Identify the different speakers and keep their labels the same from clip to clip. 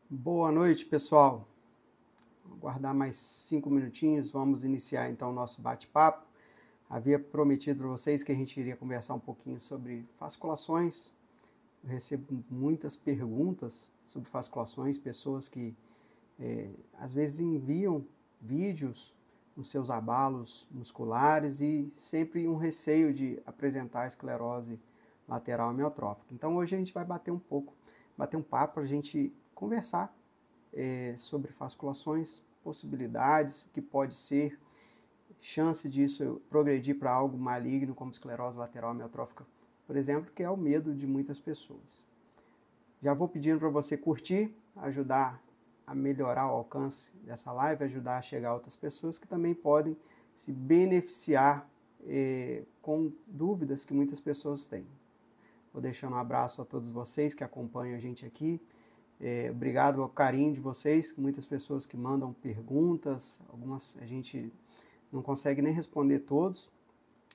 Speaker 1: Boa noite, pessoal. Vou aguardar mais 5 minutinhos, vamos iniciar então o nosso bate-papo. Havia prometido para vocês que a gente iria conversar um pouquinho sobre fasciculações. Eu recebo muitas perguntas sobre fasciculações, pessoas que às vezes enviam vídeos nos seus abalos musculares e sempre um receio de apresentar a esclerose lateral amiotrófica. Então hoje a gente vai bater um papo para a gente conversar sobre fasciculações, possibilidades, o que pode ser, chance disso progredir para algo maligno como esclerose lateral amiotrófica, por exemplo, que é o medo de muitas pessoas. Já vou pedindo para você curtir, ajudar a melhorar o alcance dessa live, ajudar a chegar a outras pessoas que também podem se beneficiar com dúvidas que muitas pessoas têm. Vou deixando um abraço a todos vocês que acompanham a gente aqui. Obrigado ao carinho de vocês, muitas pessoas que mandam perguntas, algumas a gente não consegue nem responder todos,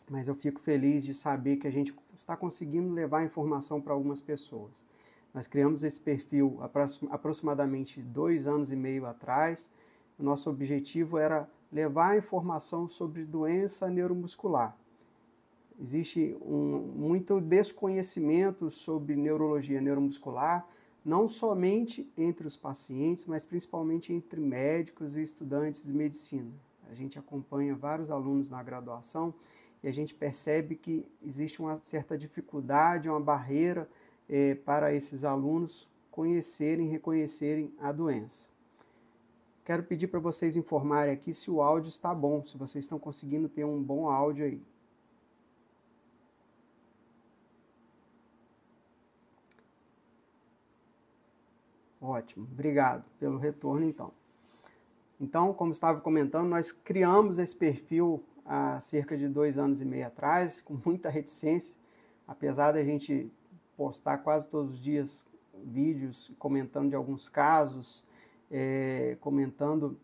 Speaker 1: mas eu fico feliz de saber que a gente está conseguindo levar informação para algumas pessoas. Nós criamos esse perfil aproximadamente 2 anos e meio atrás. O nosso objetivo era levar a informação sobre doença neuromuscular. Existe muito desconhecimento sobre neurologia neuromuscular, não somente entre os pacientes, mas principalmente entre médicos e estudantes de medicina. A gente acompanha vários alunos na graduação e a gente percebe que existe uma certa dificuldade, uma barreira para esses alunos conhecerem, reconhecerem a doença. Quero pedir para vocês informarem aqui se o áudio está bom, se vocês estão conseguindo ter um bom áudio aí. Ótimo, obrigado pelo retorno então. Então, como estava comentando, nós criamos esse perfil há cerca de 2 anos e meio atrás, com muita reticência, apesar da gente postar quase todos os dias vídeos comentando de alguns casos, comentando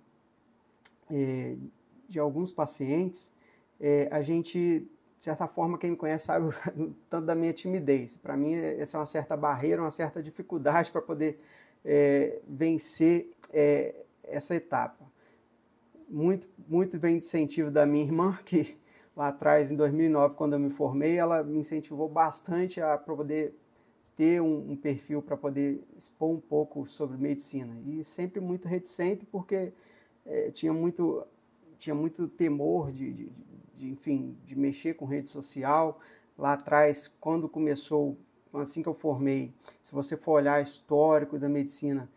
Speaker 1: de alguns pacientes, a gente, de certa forma, quem me conhece sabe tanto da minha timidez. Para mim, essa é uma certa barreira, uma certa dificuldade para poder vencer essa etapa. Muito vem de incentivo da minha irmã, que lá atrás, em 2009, quando eu me formei, ela me incentivou bastante a poder ter um perfil para poder expor um pouco sobre medicina. E sempre muito reticente, porque tinha muito temor enfim, de mexer com rede social. Lá atrás, quando começou, assim que eu formei, se você for olhar histórico da medicina,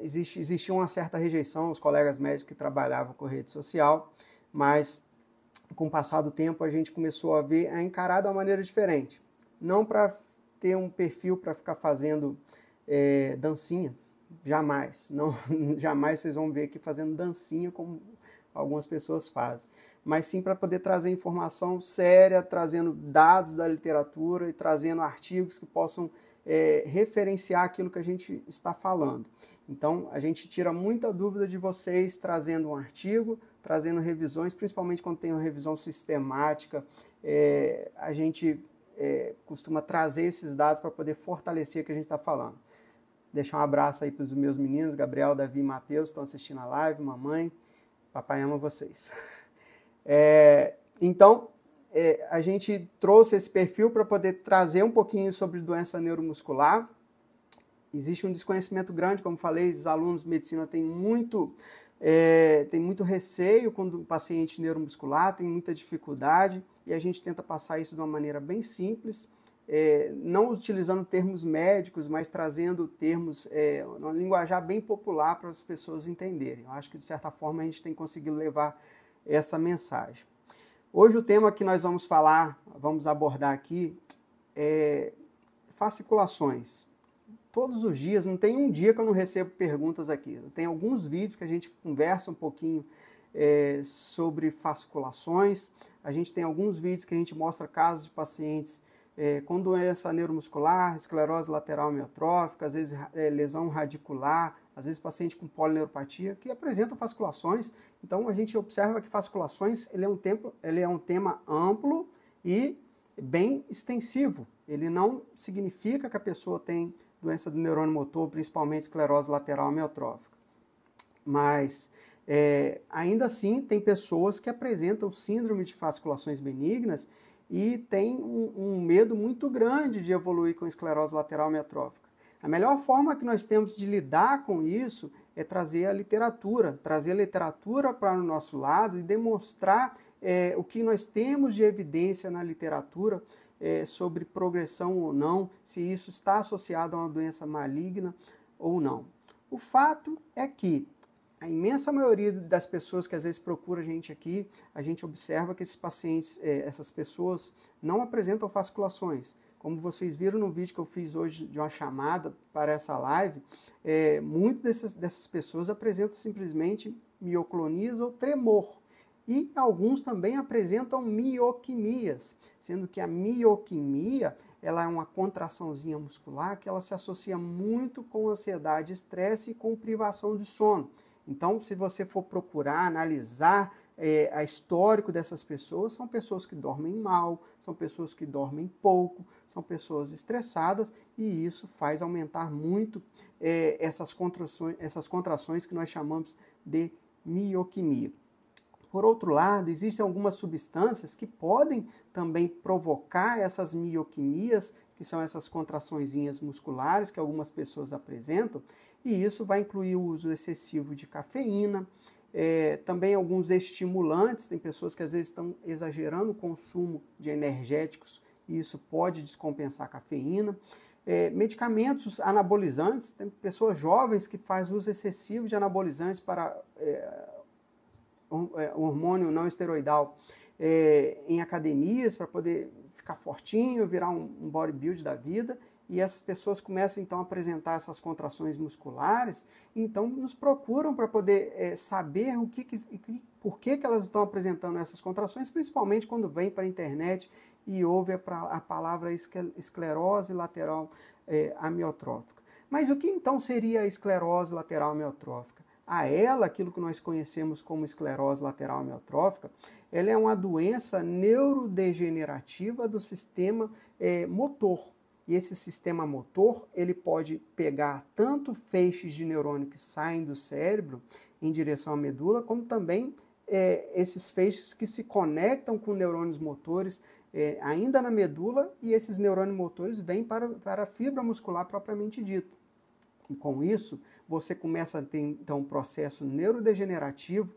Speaker 1: existia uma certa rejeição aos colegas médicos que trabalhavam com rede social, mas com o passar do tempo a gente começou a encarar de uma maneira diferente. Não para ter um perfil para ficar fazendo dancinha, jamais. Não, jamais vocês vão ver aqui fazendo dancinha como algumas pessoas fazem, mas sim para poder trazer informação séria, trazendo dados da literatura e trazendo artigos que possam referenciar aquilo que a gente está falando. Então, a gente tira muita dúvida de vocês trazendo um artigo, trazendo revisões, principalmente quando tem uma revisão sistemática, a gente costuma trazer esses dados para poder fortalecer o que a gente está falando. Deixar um abraço aí para os meus meninos, Gabriel, Davi e Matheus, estão assistindo a live, mamãe, papai ama vocês. Então, a gente trouxe esse perfil para poder trazer um pouquinho sobre doença neuromuscular. Existe um desconhecimento grande, como falei, os alunos de medicina têm muito receio quando o paciente neuromuscular, tem muita dificuldade, e a gente tenta passar isso de uma maneira bem simples, não utilizando termos médicos, mas trazendo termos, uma linguajar bem popular para as pessoas entenderem. Eu acho que, de certa forma, a gente tem conseguido levar essa mensagem. Hoje o tema que nós vamos abordar aqui é fasciculações. Todos os dias, não tem um dia que eu não recebo perguntas aqui. Tem alguns vídeos que a gente conversa um pouquinho sobre fasciculações. A gente tem alguns vídeos que a gente mostra casos de pacientes com doença neuromuscular, esclerose lateral amiotrófica, às vezes lesão radicular, às vezes paciente com polineuropatia, que apresentam fasciculações. Então a gente observa que fasciculações ele é um tema amplo e bem extensivo. Ele não significa que a pessoa tem doença do neurônio motor, principalmente esclerose lateral amiotrófica. Mas, ainda assim, tem pessoas que apresentam síndrome de fasciculações benignas e tem um medo muito grande de evoluir com esclerose lateral amiotrófica. A melhor forma que nós temos de lidar com isso é trazer a literatura para o nosso lado e demonstrar o que nós temos de evidência na literatura sobre progressão ou não, se isso está associado a uma doença maligna ou não. O fato é que a imensa maioria das pessoas que às vezes procuram a gente aqui, a gente observa que esses pacientes, essas pessoas não apresentam fasciculações. Como vocês viram no vídeo que eu fiz hoje de uma chamada para essa live, muitas dessas pessoas apresentam simplesmente mioclonias ou tremor. E alguns também apresentam mioquimias, sendo que a mioquimia ela é uma contraçãozinha muscular que ela se associa muito com ansiedade, estresse e com privação de sono. Então, se você for procurar, analisar a histórico dessas pessoas, são pessoas que dormem mal, são pessoas que dormem pouco, são pessoas estressadas e isso faz aumentar muito essas contrações que nós chamamos de mioquimia. Por outro lado, existem algumas substâncias que podem também provocar essas mioquimias, que são essas contraçõezinhas musculares que algumas pessoas apresentam, e isso vai incluir o uso excessivo de cafeína, também alguns estimulantes, tem pessoas que às vezes estão exagerando o consumo de energéticos e isso pode descompensar a cafeína. Medicamentos anabolizantes, tem pessoas jovens que fazem uso excessivo de anabolizantes para hormônio não esteroidal em academias para poder ficar fortinho, virar um bodybuilder da vida, e essas pessoas começam então a apresentar essas contrações musculares, então nos procuram para poder saber por que elas estão apresentando essas contrações, principalmente quando vem para a internet e ouve a palavra esclerose lateral amiotrófica. Mas o que então seria a esclerose lateral amiotrófica? Aquilo que nós conhecemos como esclerose lateral amiotrófica, ela é uma doença neurodegenerativa do sistema motor. E esse sistema motor, ele pode pegar tanto feixes de neurônio que saem do cérebro em direção à medula, como também esses feixes que se conectam com neurônios motores ainda na medula, e esses neurônios motores vêm para a fibra muscular propriamente dita. E com isso, você começa a ter então um processo neurodegenerativo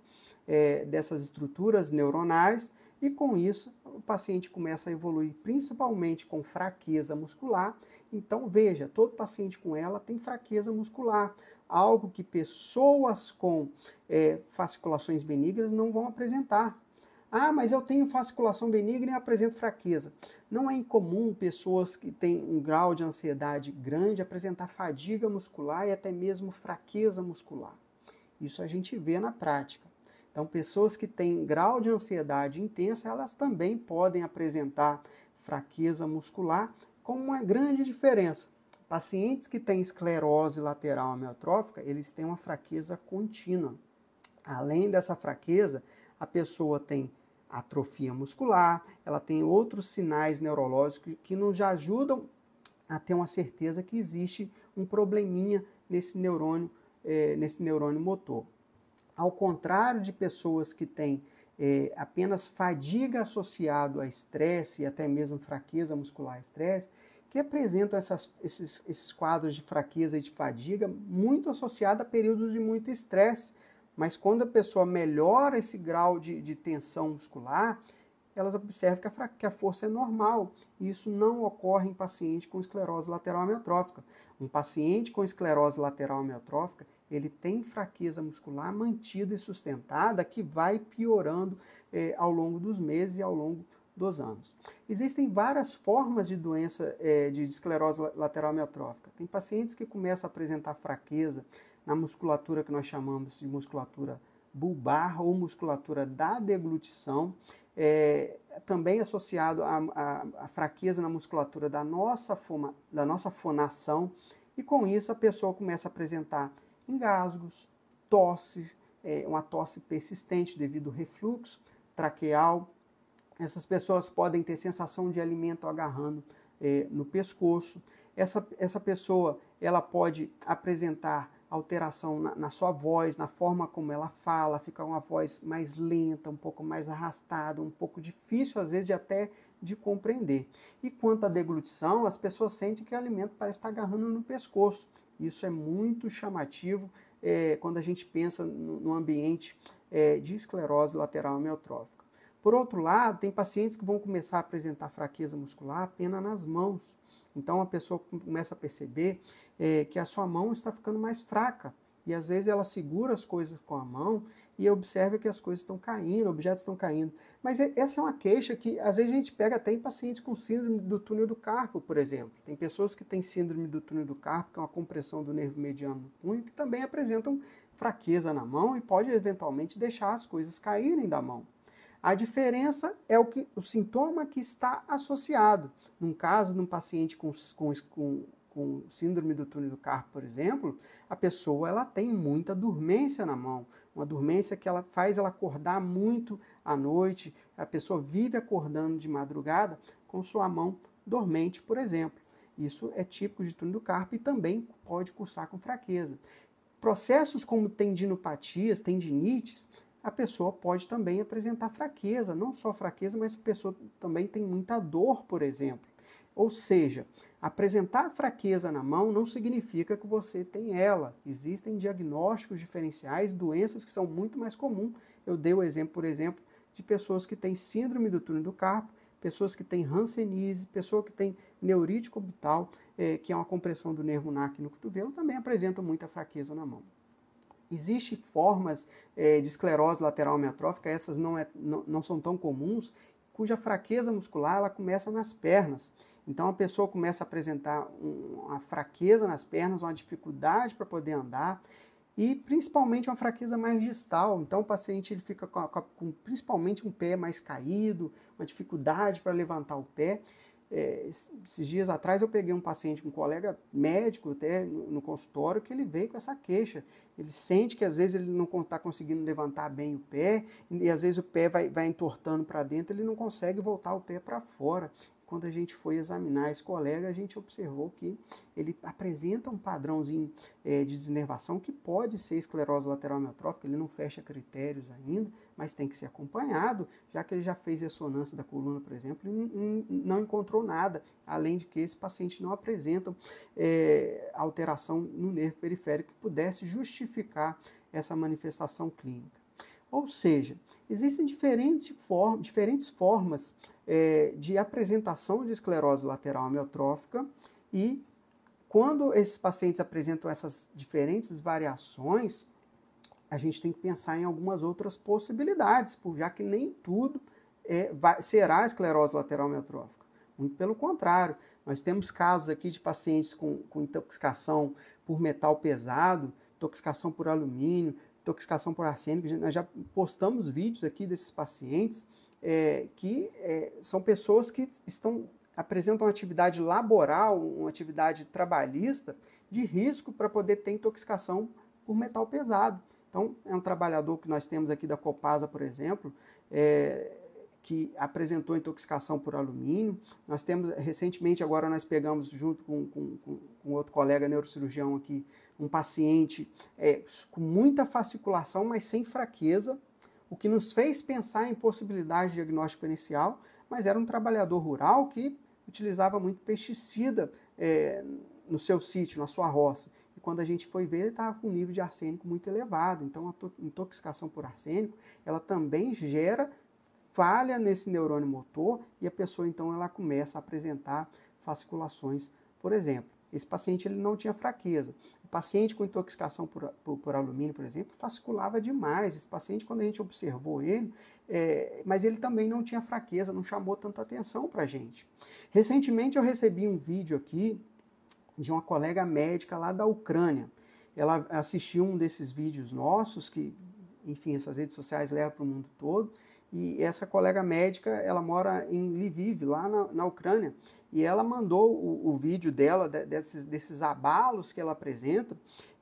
Speaker 1: dessas estruturas neuronais, e com isso o paciente começa a evoluir principalmente com fraqueza muscular. Então veja, todo paciente com ela tem fraqueza muscular, algo que pessoas com fasciculações benignas não vão apresentar. Ah, mas eu tenho fasciculação benigna e apresento fraqueza. Não é incomum pessoas que têm um grau de ansiedade grande apresentar fadiga muscular e até mesmo fraqueza muscular. Isso a gente vê na prática. Então, pessoas que têm grau de ansiedade intensa, elas também podem apresentar fraqueza muscular, com uma grande diferença. Pacientes que têm esclerose lateral amiotrófica, eles têm uma fraqueza contínua. Além dessa fraqueza, a pessoa tem atrofia muscular, ela tem outros sinais neurológicos que nos ajudam a ter uma certeza que existe um probleminha nesse neurônio motor. Ao contrário de pessoas que têm apenas fadiga associado a estresse e até mesmo fraqueza muscular a estresse, que apresentam esses quadros de fraqueza e de fadiga muito associados a períodos de muito estresse. Mas quando a pessoa melhora esse grau de tensão muscular, elas observam que a força é normal. E isso não ocorre em paciente com esclerose lateral amiotrófica. Um paciente com esclerose lateral amiotrófica, ele tem fraqueza muscular mantida e sustentada que vai piorando ao longo dos meses e ao longo dos anos. Existem várias formas de doença de esclerose lateral amiotrófica. Tem pacientes que começam a apresentar fraqueza na musculatura que nós chamamos de musculatura bulbar ou musculatura da deglutição, também associado à fraqueza na musculatura da nossa fonação, e com isso a pessoa começa a apresentar engasgos, tosse, uma tosse persistente devido ao refluxo traqueal. Essas pessoas podem ter sensação de alimento agarrando no pescoço. Essa pessoa, ela pode apresentar alteração na sua voz, na forma como ela fala, fica uma voz mais lenta, um pouco mais arrastada, um pouco difícil às vezes até de compreender. E quanto à deglutição, as pessoas sentem que o alimento parece estar agarrando no pescoço. Isso é muito chamativo quando a gente pensa no ambiente de esclerose lateral amiotrófica. Por outro lado, tem pacientes que vão começar a apresentar fraqueza muscular apenas nas mãos. Então a pessoa começa a perceber que a sua mão está ficando mais fraca. E às vezes ela segura as coisas com a mão e observa que as coisas estão caindo, objetos estão caindo. Mas essa é uma queixa que às vezes a gente pega até em pacientes com síndrome do túnel do carpo, por exemplo. Tem pessoas que têm síndrome do túnel do carpo, que é uma compressão do nervo mediano do punho, que também apresentam fraqueza na mão e pode eventualmente deixar as coisas caírem da mão. A diferença é o sintoma que está associado. Num caso de um paciente com síndrome do túnel do carpo, por exemplo, a pessoa ela tem muita dormência na mão, uma dormência que ela faz ela acordar muito à noite, a pessoa vive acordando de madrugada com sua mão dormente, por exemplo. Isso é típico de túnel do carpo e também pode cursar com fraqueza. Processos como tendinopatias, tendinites, a pessoa pode também apresentar fraqueza, não só fraqueza, mas a pessoa também tem muita dor, por exemplo. Ou seja, apresentar fraqueza na mão não significa que você tem ela. Existem diagnósticos diferenciais, doenças que são muito mais comuns. Eu dei o exemplo, por exemplo, de pessoas que têm síndrome do túnel do carpo, pessoas que têm hanseníase, pessoa que tem neurite cubital, que é uma compressão do nervo NAC no cotovelo, também apresentam muita fraqueza na mão. Existem formas de esclerose lateral amiotrófica, essas não são tão comuns, cuja fraqueza muscular ela começa nas pernas. Então a pessoa começa a apresentar uma fraqueza nas pernas, uma dificuldade para poder andar e principalmente uma fraqueza mais distal. Então o paciente ele fica com principalmente um pé mais caído, uma dificuldade para levantar o pé. Esses dias atrás eu peguei um paciente, um colega médico até no consultório, que ele veio com essa queixa. Ele sente que às vezes ele não está conseguindo levantar bem o pé e às vezes o pé vai entortando para dentro, ele não consegue voltar o pé para fora. Quando a gente foi examinar esse colega, a gente observou que ele apresenta um padrãozinho de desnervação que pode ser esclerose lateral amiotrófica, ele não fecha critérios ainda, mas tem que ser acompanhado, já que ele já fez ressonância da coluna, por exemplo, e não encontrou nada, além de que esse paciente não apresenta alteração no nervo periférico que pudesse justificar essa manifestação clínica. Ou seja, existem diferentes formas de apresentação de esclerose lateral amiotrófica e quando esses pacientes apresentam essas diferentes variações, a gente tem que pensar em algumas outras possibilidades, já que nem tudo será esclerose lateral amiotrófica. Muito pelo contrário, nós temos casos aqui de pacientes com intoxicação por metal pesado, intoxicação por alumínio, intoxicação por arsênico. Nós já postamos vídeos aqui desses pacientes que são pessoas que apresentam uma atividade laboral, uma atividade trabalhista de risco para poder ter intoxicação por metal pesado. Então, é um trabalhador que nós temos aqui da Copasa, por exemplo, que apresentou intoxicação por alumínio. Nós temos, recentemente, agora nós pegamos junto com outro colega neurocirurgião aqui, um paciente com muita fasciculação, mas sem fraqueza, o que nos fez pensar em possibilidade de diagnóstico diferencial, mas era um trabalhador rural que utilizava muito pesticida no seu sítio, na sua roça. E quando a gente foi ver, ele estava com um nível de arsênico muito elevado. Então, a intoxicação por arsênico, ela também gera falha nesse neurônio motor e a pessoa, então, ela começa a apresentar fasciculações, por exemplo. Esse paciente ele não tinha fraqueza. O paciente com intoxicação por alumínio, por exemplo, fasciculava demais. Esse paciente, quando a gente observou ele, mas ele também não tinha fraqueza, não chamou tanta atenção para a gente. Recentemente eu recebi um vídeo aqui de uma colega médica lá da Ucrânia. Ela assistiu um desses vídeos nossos, que, enfim, essas redes sociais levam para o mundo todo, e essa colega médica, ela mora em Lviv, lá na Ucrânia, e ela mandou o vídeo dela, desses abalos que ela apresenta,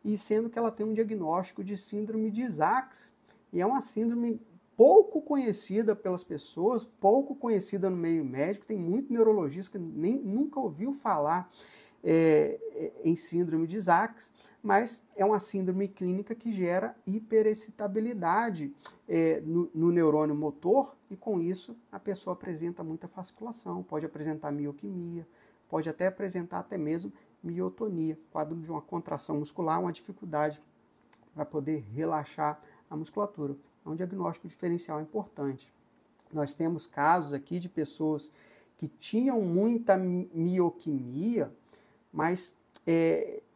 Speaker 1: e sendo que ela tem um diagnóstico de síndrome de Isaacs, e é uma síndrome pouco conhecida pelas pessoas, pouco conhecida no meio médico, tem muito neurologista que nunca ouviu falar em síndrome de Isaacs, mas é uma síndrome clínica que gera hiperexcitabilidade no neurônio motor e com isso a pessoa apresenta muita fasciculação, pode apresentar mioquimia, pode até apresentar até mesmo miotonia, quadro de uma contração muscular, uma dificuldade para poder relaxar a musculatura. É um diagnóstico diferencial importante. Nós temos casos aqui de pessoas que tinham muita mioquimia, mas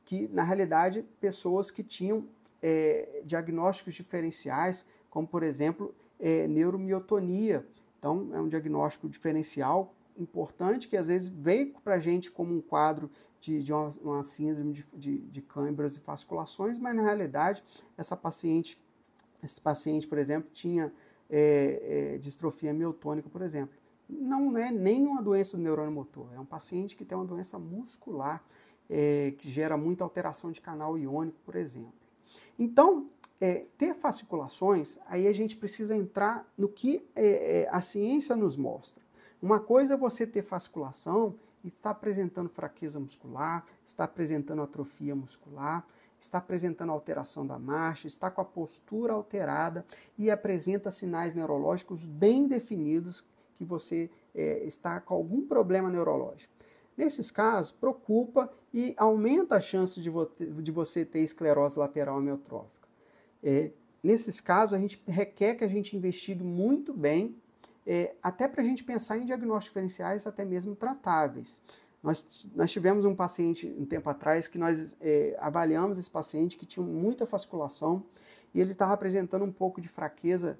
Speaker 1: que, na realidade, pessoas que tinham diagnósticos diferenciais, como, por exemplo, neuromiotonia. Então, é um diagnóstico diferencial importante que, às vezes, veio para a gente como um quadro de uma síndrome de câimbras e fasciculações, mas, na realidade, esse paciente, por exemplo, tinha distrofia miotônica, por exemplo. Não é nem uma doença do neurônio motor, é um paciente que tem uma doença muscular, que gera muita alteração de canal iônico, por exemplo. Então, ter fasciculações, aí a gente precisa entrar no que a ciência nos mostra. Uma coisa é você ter fasciculação e está apresentando fraqueza muscular, está apresentando atrofia muscular, está apresentando alteração da marcha, está com a postura alterada e apresenta sinais neurológicos bem definidos que você está com algum problema neurológico. Nesses casos, preocupa e aumenta a chance de você ter esclerose lateral amiotrófica. Nesses casos, a gente requer que a gente investigue muito bem, até para a gente pensar em diagnósticos diferenciais, até mesmo tratáveis. Nós tivemos um paciente um tempo atrás que nós avaliamos esse paciente que tinha muita fasciculação e ele estava apresentando um pouco de fraqueza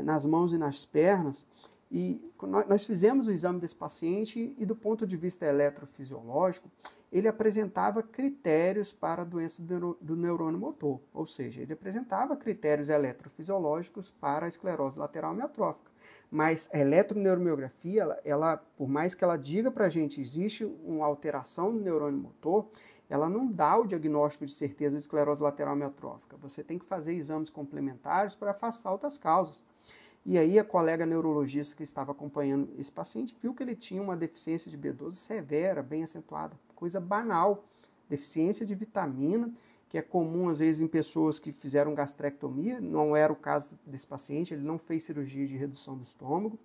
Speaker 1: nas mãos e nas pernas. E nós fizemos o exame desse paciente e do ponto de vista eletrofisiológico, ele apresentava critérios para a doença do neurônio motor, ou seja, ele apresentava critérios eletrofisiológicos para a esclerose lateral amiotrófica. Mas a eletroneuromiografia, ela, por mais que ela diga para a gente existe uma alteração no neurônio motor, ela não dá o diagnóstico de certeza de esclerose lateral amiotrófica. Você tem que fazer exames complementares para afastar outras causas. E aí a colega neurologista que estava acompanhando esse paciente viu que ele tinha uma deficiência de B12 severa, bem acentuada, coisa banal, deficiência de vitamina, que é comum às vezes em pessoas que fizeram gastrectomia, não era o caso desse paciente, ele não fez cirurgia de redução do estômago,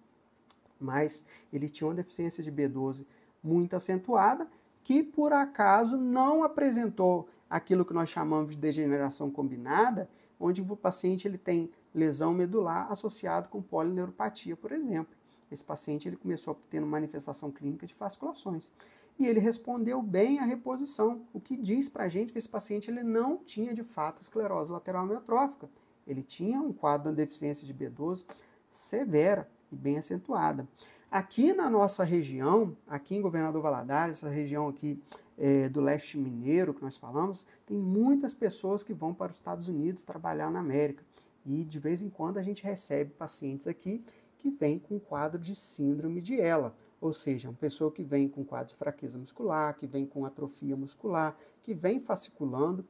Speaker 1: mas ele tinha uma deficiência de B12 muito acentuada, que por acaso não apresentou aquilo que nós chamamos de degeneração combinada, onde o paciente ele tem lesão medular associado com polineuropatia, por exemplo. Esse paciente ele começou tendo manifestação clínica de fasciculações. E ele respondeu bem à reposição, o que diz para a gente que esse paciente ele não tinha de fato esclerose lateral amiotrófica. Ele tinha um quadro de deficiência de B12 severa e bem acentuada. Aqui na nossa região, aqui em Governador Valadares, essa região aqui do leste mineiro que nós falamos, tem muitas pessoas que vão para os Estados Unidos trabalhar na América. E de vez em quando a gente recebe pacientes aqui que vêm com quadro de síndrome de ELA, ou seja, uma pessoa que vem com quadro de fraqueza muscular, que vem com atrofia muscular, que vem fasciculando.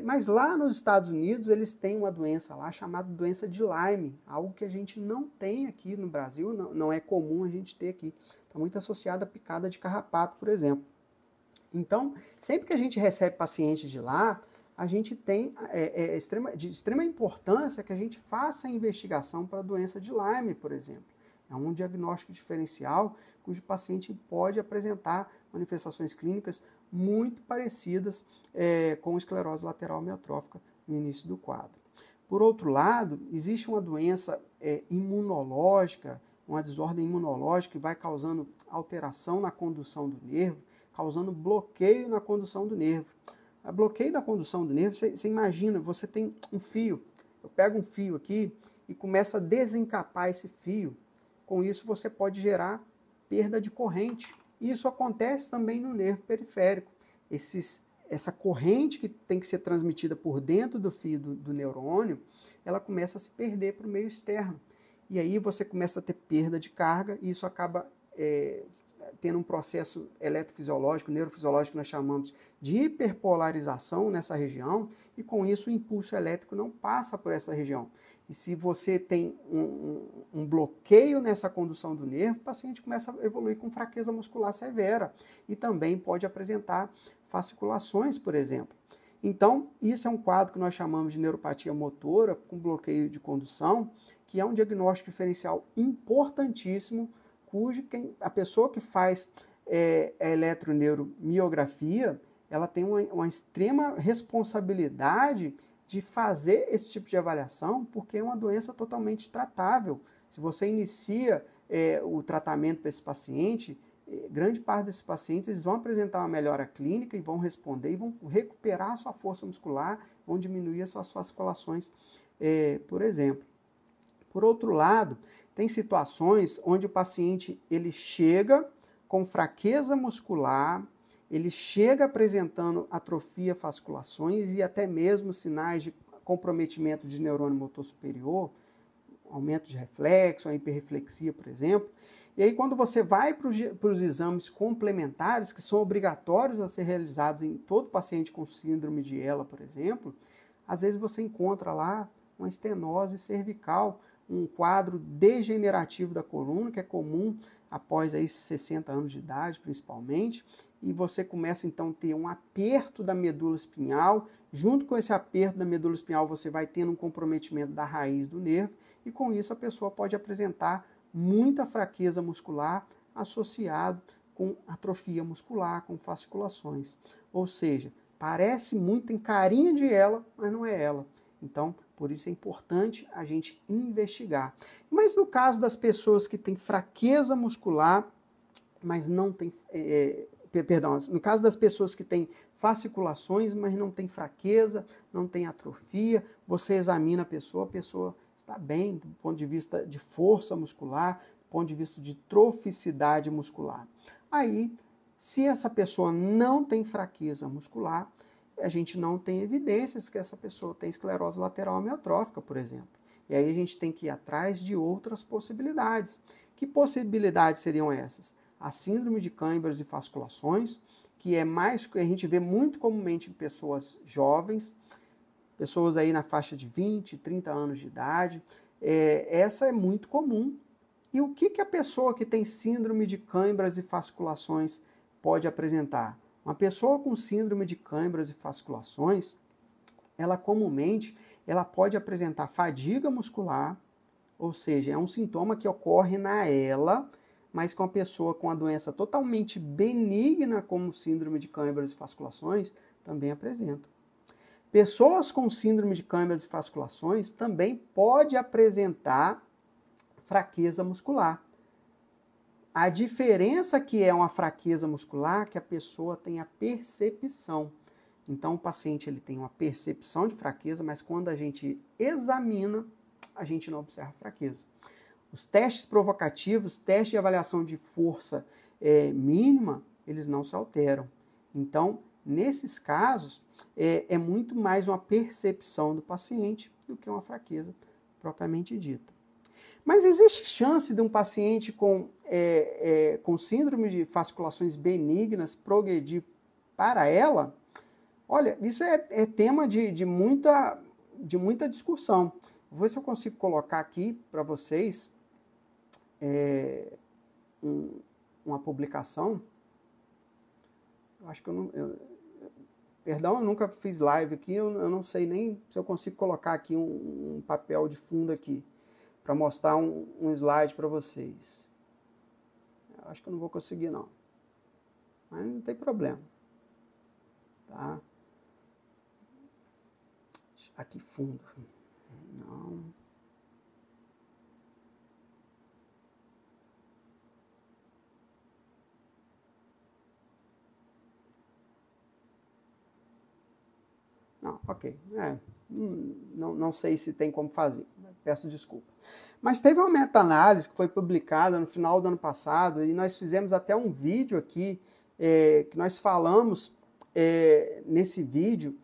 Speaker 1: Mas lá nos Estados Unidos eles têm uma doença lá chamada doença de Lyme, algo que a gente não tem aqui no Brasil, não é comum a gente ter aqui. Está muito associada à picada de carrapato, por exemplo. Então, sempre que a gente recebe pacientes de lá, a gente tem de extrema importância que a gente faça a investigação para a doença de Lyme, por exemplo. É um diagnóstico diferencial cujo paciente pode apresentar manifestações clínicas muito parecidas com esclerose lateral amiotrófica no início do quadro. Por outro lado, existe uma doença imunológica, uma desordem imunológica que vai causando alteração na condução do nervo, causando bloqueio na condução do nervo. A bloqueio da condução do nervo, você imagina, você tem um fio, eu pego um fio aqui e começo a desencapar esse fio. Com isso você pode gerar perda de corrente. Isso acontece também no nervo periférico. Essa corrente que tem que ser transmitida por dentro do fio do neurônio, ela começa a se perder para o meio externo. E aí você começa a ter perda de carga e isso acaba tendo um processo eletrofisiológico, neurofisiológico que nós chamamos de hiperpolarização nessa região, e com isso o impulso elétrico não passa por essa região. E se você tem um bloqueio nessa condução do nervo, o paciente começa a evoluir com fraqueza muscular severa e também pode apresentar fasciculações, por exemplo. Então, isso é um quadro que nós chamamos de neuropatia motora com bloqueio de condução, que é um diagnóstico diferencial importantíssimo, cujo a pessoa que faz a eletroneuromiografia, ela tem uma extrema responsabilidade de fazer esse tipo de avaliação, porque é uma doença totalmente tratável. Se você inicia o tratamento para esse paciente, grande parte desses pacientes eles vão apresentar uma melhora clínica e vão responder e vão recuperar a sua força muscular, vão diminuir as suas fasciculações, por exemplo. Por outro lado, tem situações onde o paciente ele chega com fraqueza muscular, ele chega apresentando atrofia fasciculações e até mesmo sinais de comprometimento de neurônio motor superior, aumento de reflexo, a hiperreflexia, por exemplo. E aí, quando você vai para os exames complementares, que são obrigatórios a ser realizados em todo paciente com síndrome de ELA, por exemplo, às vezes você encontra lá uma estenose cervical, um quadro degenerativo da coluna, que é comum após aí 60 anos de idade, principalmente, e você começa então a ter um aperto da medula espinhal. Junto com esse aperto da medula espinhal, você vai tendo um comprometimento da raiz do nervo, e com isso a pessoa pode apresentar muita fraqueza muscular associado com atrofia muscular, com fasciculações. Ou seja, parece muito em carinha de ELA, mas não é ELA. Então, por isso é importante a gente investigar. Mas no caso das pessoas que têm fraqueza muscular, mas não tem... no caso das pessoas que têm fasciculações, mas não tem fraqueza, não tem atrofia, você examina a pessoa está bem do ponto de vista de força muscular, do ponto de vista de troficidade muscular. Aí, se essa pessoa não tem fraqueza muscular, a gente não tem evidências que essa pessoa tem esclerose lateral amiotrófica, por exemplo. E aí a gente tem que ir atrás de outras possibilidades. Que possibilidades seriam essas? A síndrome de câimbras e fasciculações, que é mais que a gente vê muito comumente em pessoas jovens, pessoas aí na faixa de 20, 30 anos de idade. Essa é muito comum. E o que a pessoa que tem síndrome de câimbras e fasciculações pode apresentar? Uma pessoa com síndrome de câimbras e fasciculações, ela comumente pode apresentar fadiga muscular, ou seja, é um sintoma que ocorre na ELA, mas com a pessoa com a doença totalmente benigna, como síndrome de câimbras e fasciculações, também apresenta. Pessoas com síndrome de câimbras e fasciculações também pode apresentar fraqueza muscular. A diferença que é uma fraqueza muscular é que a pessoa tem a percepção. Então, o paciente ele tem uma percepção de fraqueza, mas quando a gente examina, a gente não observa fraqueza. Os testes provocativos, testes de avaliação de força mínima, eles não se alteram. Então, nesses casos, é muito mais uma percepção do paciente do que uma fraqueza propriamente dita. Mas existe chance de um paciente com síndrome de fasciculações benignas progredir para ela? Olha, isso é tema de muita discussão. Vou ver se eu consigo colocar aqui para vocês uma publicação. Eu acho que perdão, eu nunca fiz live aqui, eu não sei nem se eu consigo colocar aqui um papel de fundo aqui, para mostrar um slide para vocês. Eu acho que eu não vou conseguir, não. Mas não tem problema. Tá? Aqui, fundo. Não. Não, ok. Não sei se tem como fazer. Peço desculpa. Mas teve uma meta-análise que foi publicada no final do ano passado e nós fizemos até um vídeo aqui que nós falamos nesse vídeo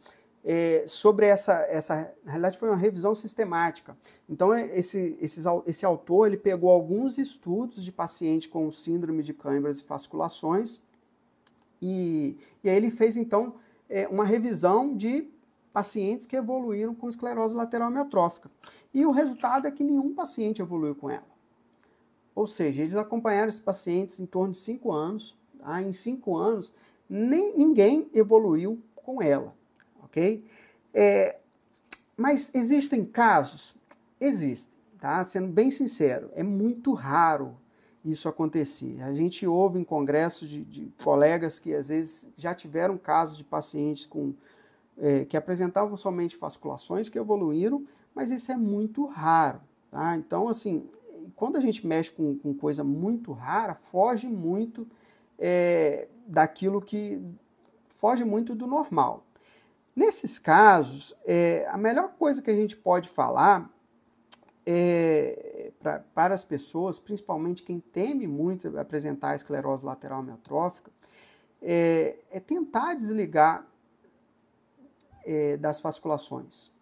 Speaker 1: sobre na realidade foi uma revisão sistemática. Então esse autor ele pegou alguns estudos de pacientes com síndrome de câimbras e fasculações e aí ele fez então uma revisão de pacientes que evoluíram com esclerose lateral amiotrófica. E o resultado é que nenhum paciente evoluiu com ela. Ou seja, eles acompanharam esses pacientes em torno de 5 anos. Tá? Em 5 anos, ninguém evoluiu com ela. Ok? Mas existem casos? Existem. Tá? Sendo bem sincero, é muito raro isso acontecer. A gente ouve em congressos de colegas que às vezes já tiveram casos de pacientes que apresentavam somente fasculações que evoluíram, mas isso é muito raro. Tá? Então, assim, quando a gente mexe com coisa muito rara, foge muito foge muito do normal. Nesses casos, a melhor coisa que a gente pode falar para as pessoas, principalmente quem teme muito apresentar esclerose lateral amiotrófica, é tentar desligar das fasculações.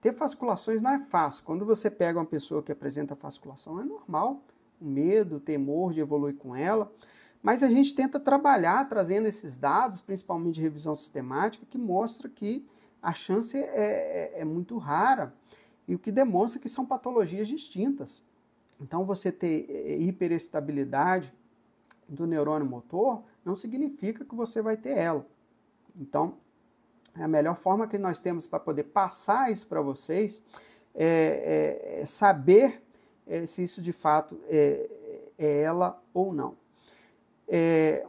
Speaker 1: Ter fasculações não é fácil. Quando você pega uma pessoa que apresenta fasculação, é normal, o medo, o temor de evoluir com ela, mas a gente tenta trabalhar trazendo esses dados, principalmente de revisão sistemática, que mostra que a chance é muito rara e o que demonstra que são patologias distintas. Então, você ter hiperestabilidade do neurônio motor não significa que você vai ter ela. Então, a melhor forma que nós temos para poder passar isso para vocês é saber se isso de fato é ela ou não.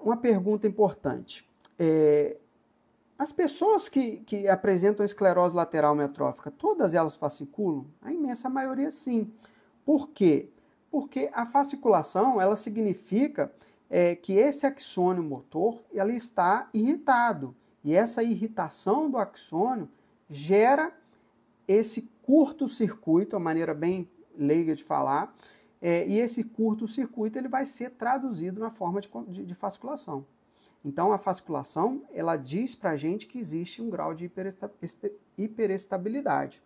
Speaker 1: Uma pergunta importante. As pessoas que apresentam esclerose lateral amiotrófica, todas elas fasciculam? A imensa maioria sim. Por quê? Porque a fasciculação ela significa que esse axônio motor ele está irritado. E essa irritação do axônio gera esse curto-circuito, a maneira bem leiga de falar, e esse curto-circuito ele vai ser traduzido na forma de fasculação. Então, a fasculação ela diz para a gente que existe um grau de hiperestabilidade.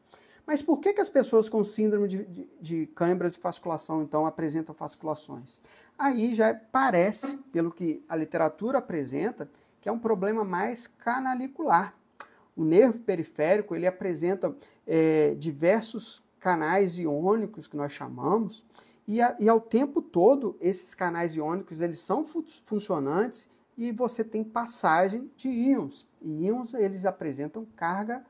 Speaker 1: Mas por que as pessoas com síndrome de câimbras e fasculação, então, apresentam fasculações? Aí já parece, pelo que a literatura apresenta, que é um problema mais canalicular. O nervo periférico ele apresenta diversos canais iônicos, que nós chamamos, e ao tempo todo, esses canais iônicos eles são funcionantes e você tem passagem de íons. E íons eles apresentam carga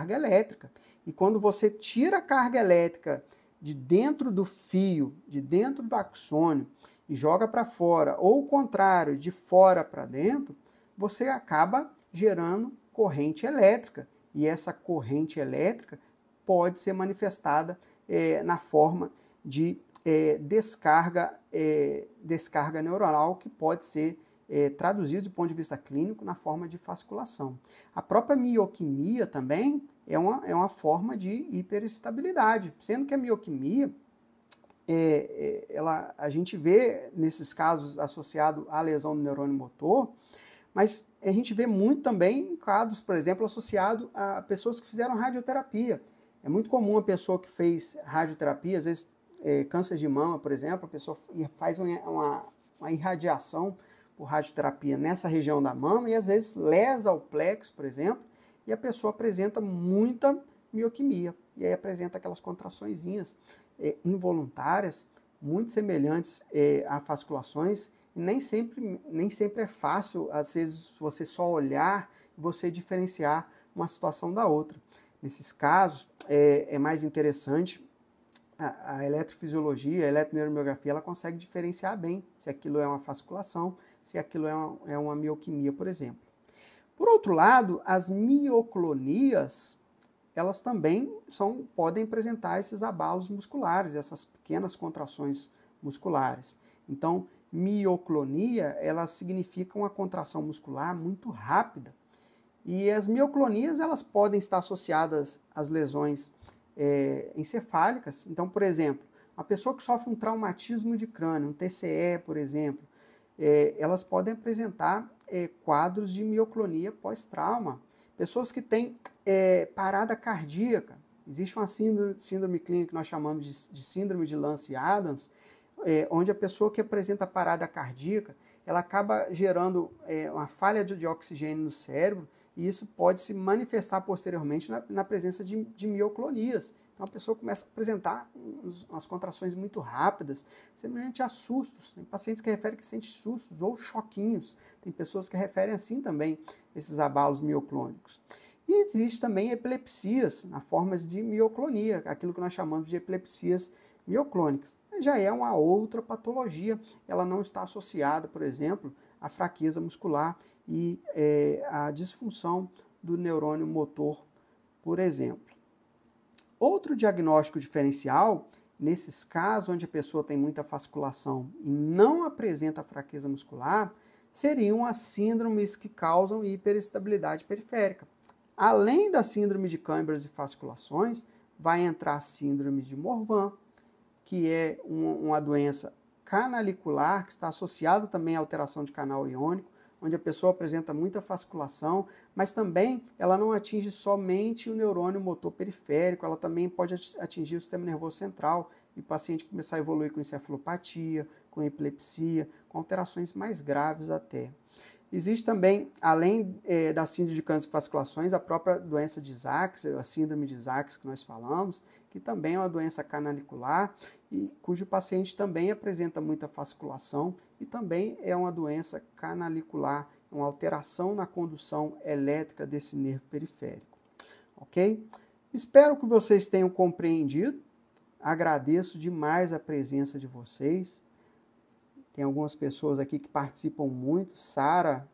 Speaker 1: elétrica. E quando você tira a carga elétrica de dentro do fio, de dentro do axônio, e joga para fora, ou o contrário, de fora para dentro, você acaba gerando corrente elétrica. E essa corrente elétrica pode ser manifestada na forma de descarga neuronal, que pode ser traduzido do ponto de vista clínico na forma de fasculação. A própria mioquimia também é uma forma de hiperestabilidade, sendo que a mioquimia a gente vê nesses casos associado à lesão do neurônio motor, mas a gente vê muito também em casos, por exemplo, associado a pessoas que fizeram radioterapia. É muito comum a pessoa que fez radioterapia, às vezes câncer de mama, por exemplo, a pessoa faz uma irradiação por radioterapia nessa região da mama e às vezes lesa o plexo, por exemplo, e a pessoa apresenta muita mioquimia. E aí apresenta aquelas contraçõezinhas involuntárias, muito semelhantes a fasculações, e nem sempre é fácil, às vezes, você só olhar e você diferenciar uma situação da outra. Nesses casos, é mais interessante a eletrofisiologia, a eletroneuromiografia, ela consegue diferenciar bem se aquilo é uma fasculação, se aquilo é uma mioquimia, por exemplo. Por outro lado, as mioclonias, elas também podem apresentar esses abalos musculares, essas pequenas contrações musculares. Então, mioclonia, ela significa uma contração muscular muito rápida. E as mioclonias, elas podem estar associadas às lesões encefálicas. Então, por exemplo, uma pessoa que sofre um traumatismo de crânio, um TCE, por exemplo, elas podem apresentar quadros de mioclonia pós-trauma, Pessoas que têm parada cardíaca. Existe uma síndrome clínica que nós chamamos de síndrome de Lance-Adams, onde a pessoa que apresenta parada cardíaca, ela acaba gerando uma falha de oxigênio no cérebro, e isso pode se manifestar posteriormente na presença de mioclonias. Então a pessoa começa a apresentar umas contrações muito rápidas, semelhante a sustos. Tem pacientes que referem que sentem sustos ou choquinhos. Tem pessoas que referem assim também esses abalos mioclônicos. E existe também epilepsias na forma de mioclonia, aquilo que nós chamamos de epilepsias mioclônicas. Já é uma outra patologia, ela não está associada, por exemplo, à fraqueza muscular e à disfunção do neurônio motor, por exemplo. Outro diagnóstico diferencial, nesses casos onde a pessoa tem muita fasciculação e não apresenta fraqueza muscular, seriam as síndromes que causam hiperestabilidade periférica. Além da síndrome de Chambers e fasciculações, vai entrar a síndrome de Morvan, que é uma doença canalicular, que está associada também à alteração de canal iônico, onde a pessoa apresenta muita fasciculação, mas também ela não atinge somente o neurônio motor periférico, ela também pode atingir o sistema nervoso central, e o paciente começar a evoluir com encefalopatia, com epilepsia, com alterações mais graves até. Existe também, além da síndrome de Chambers e fasciculações, a própria doença de Isaacs, a síndrome de Isaacs que nós falamos, que também é uma doença canalicular, e cujo paciente também apresenta muita fasciculação e também é uma doença canalicular, uma alteração na condução elétrica desse nervo periférico. Ok? Espero que vocês tenham compreendido. Agradeço demais a presença de vocês. Tem algumas pessoas aqui que participam muito. Sara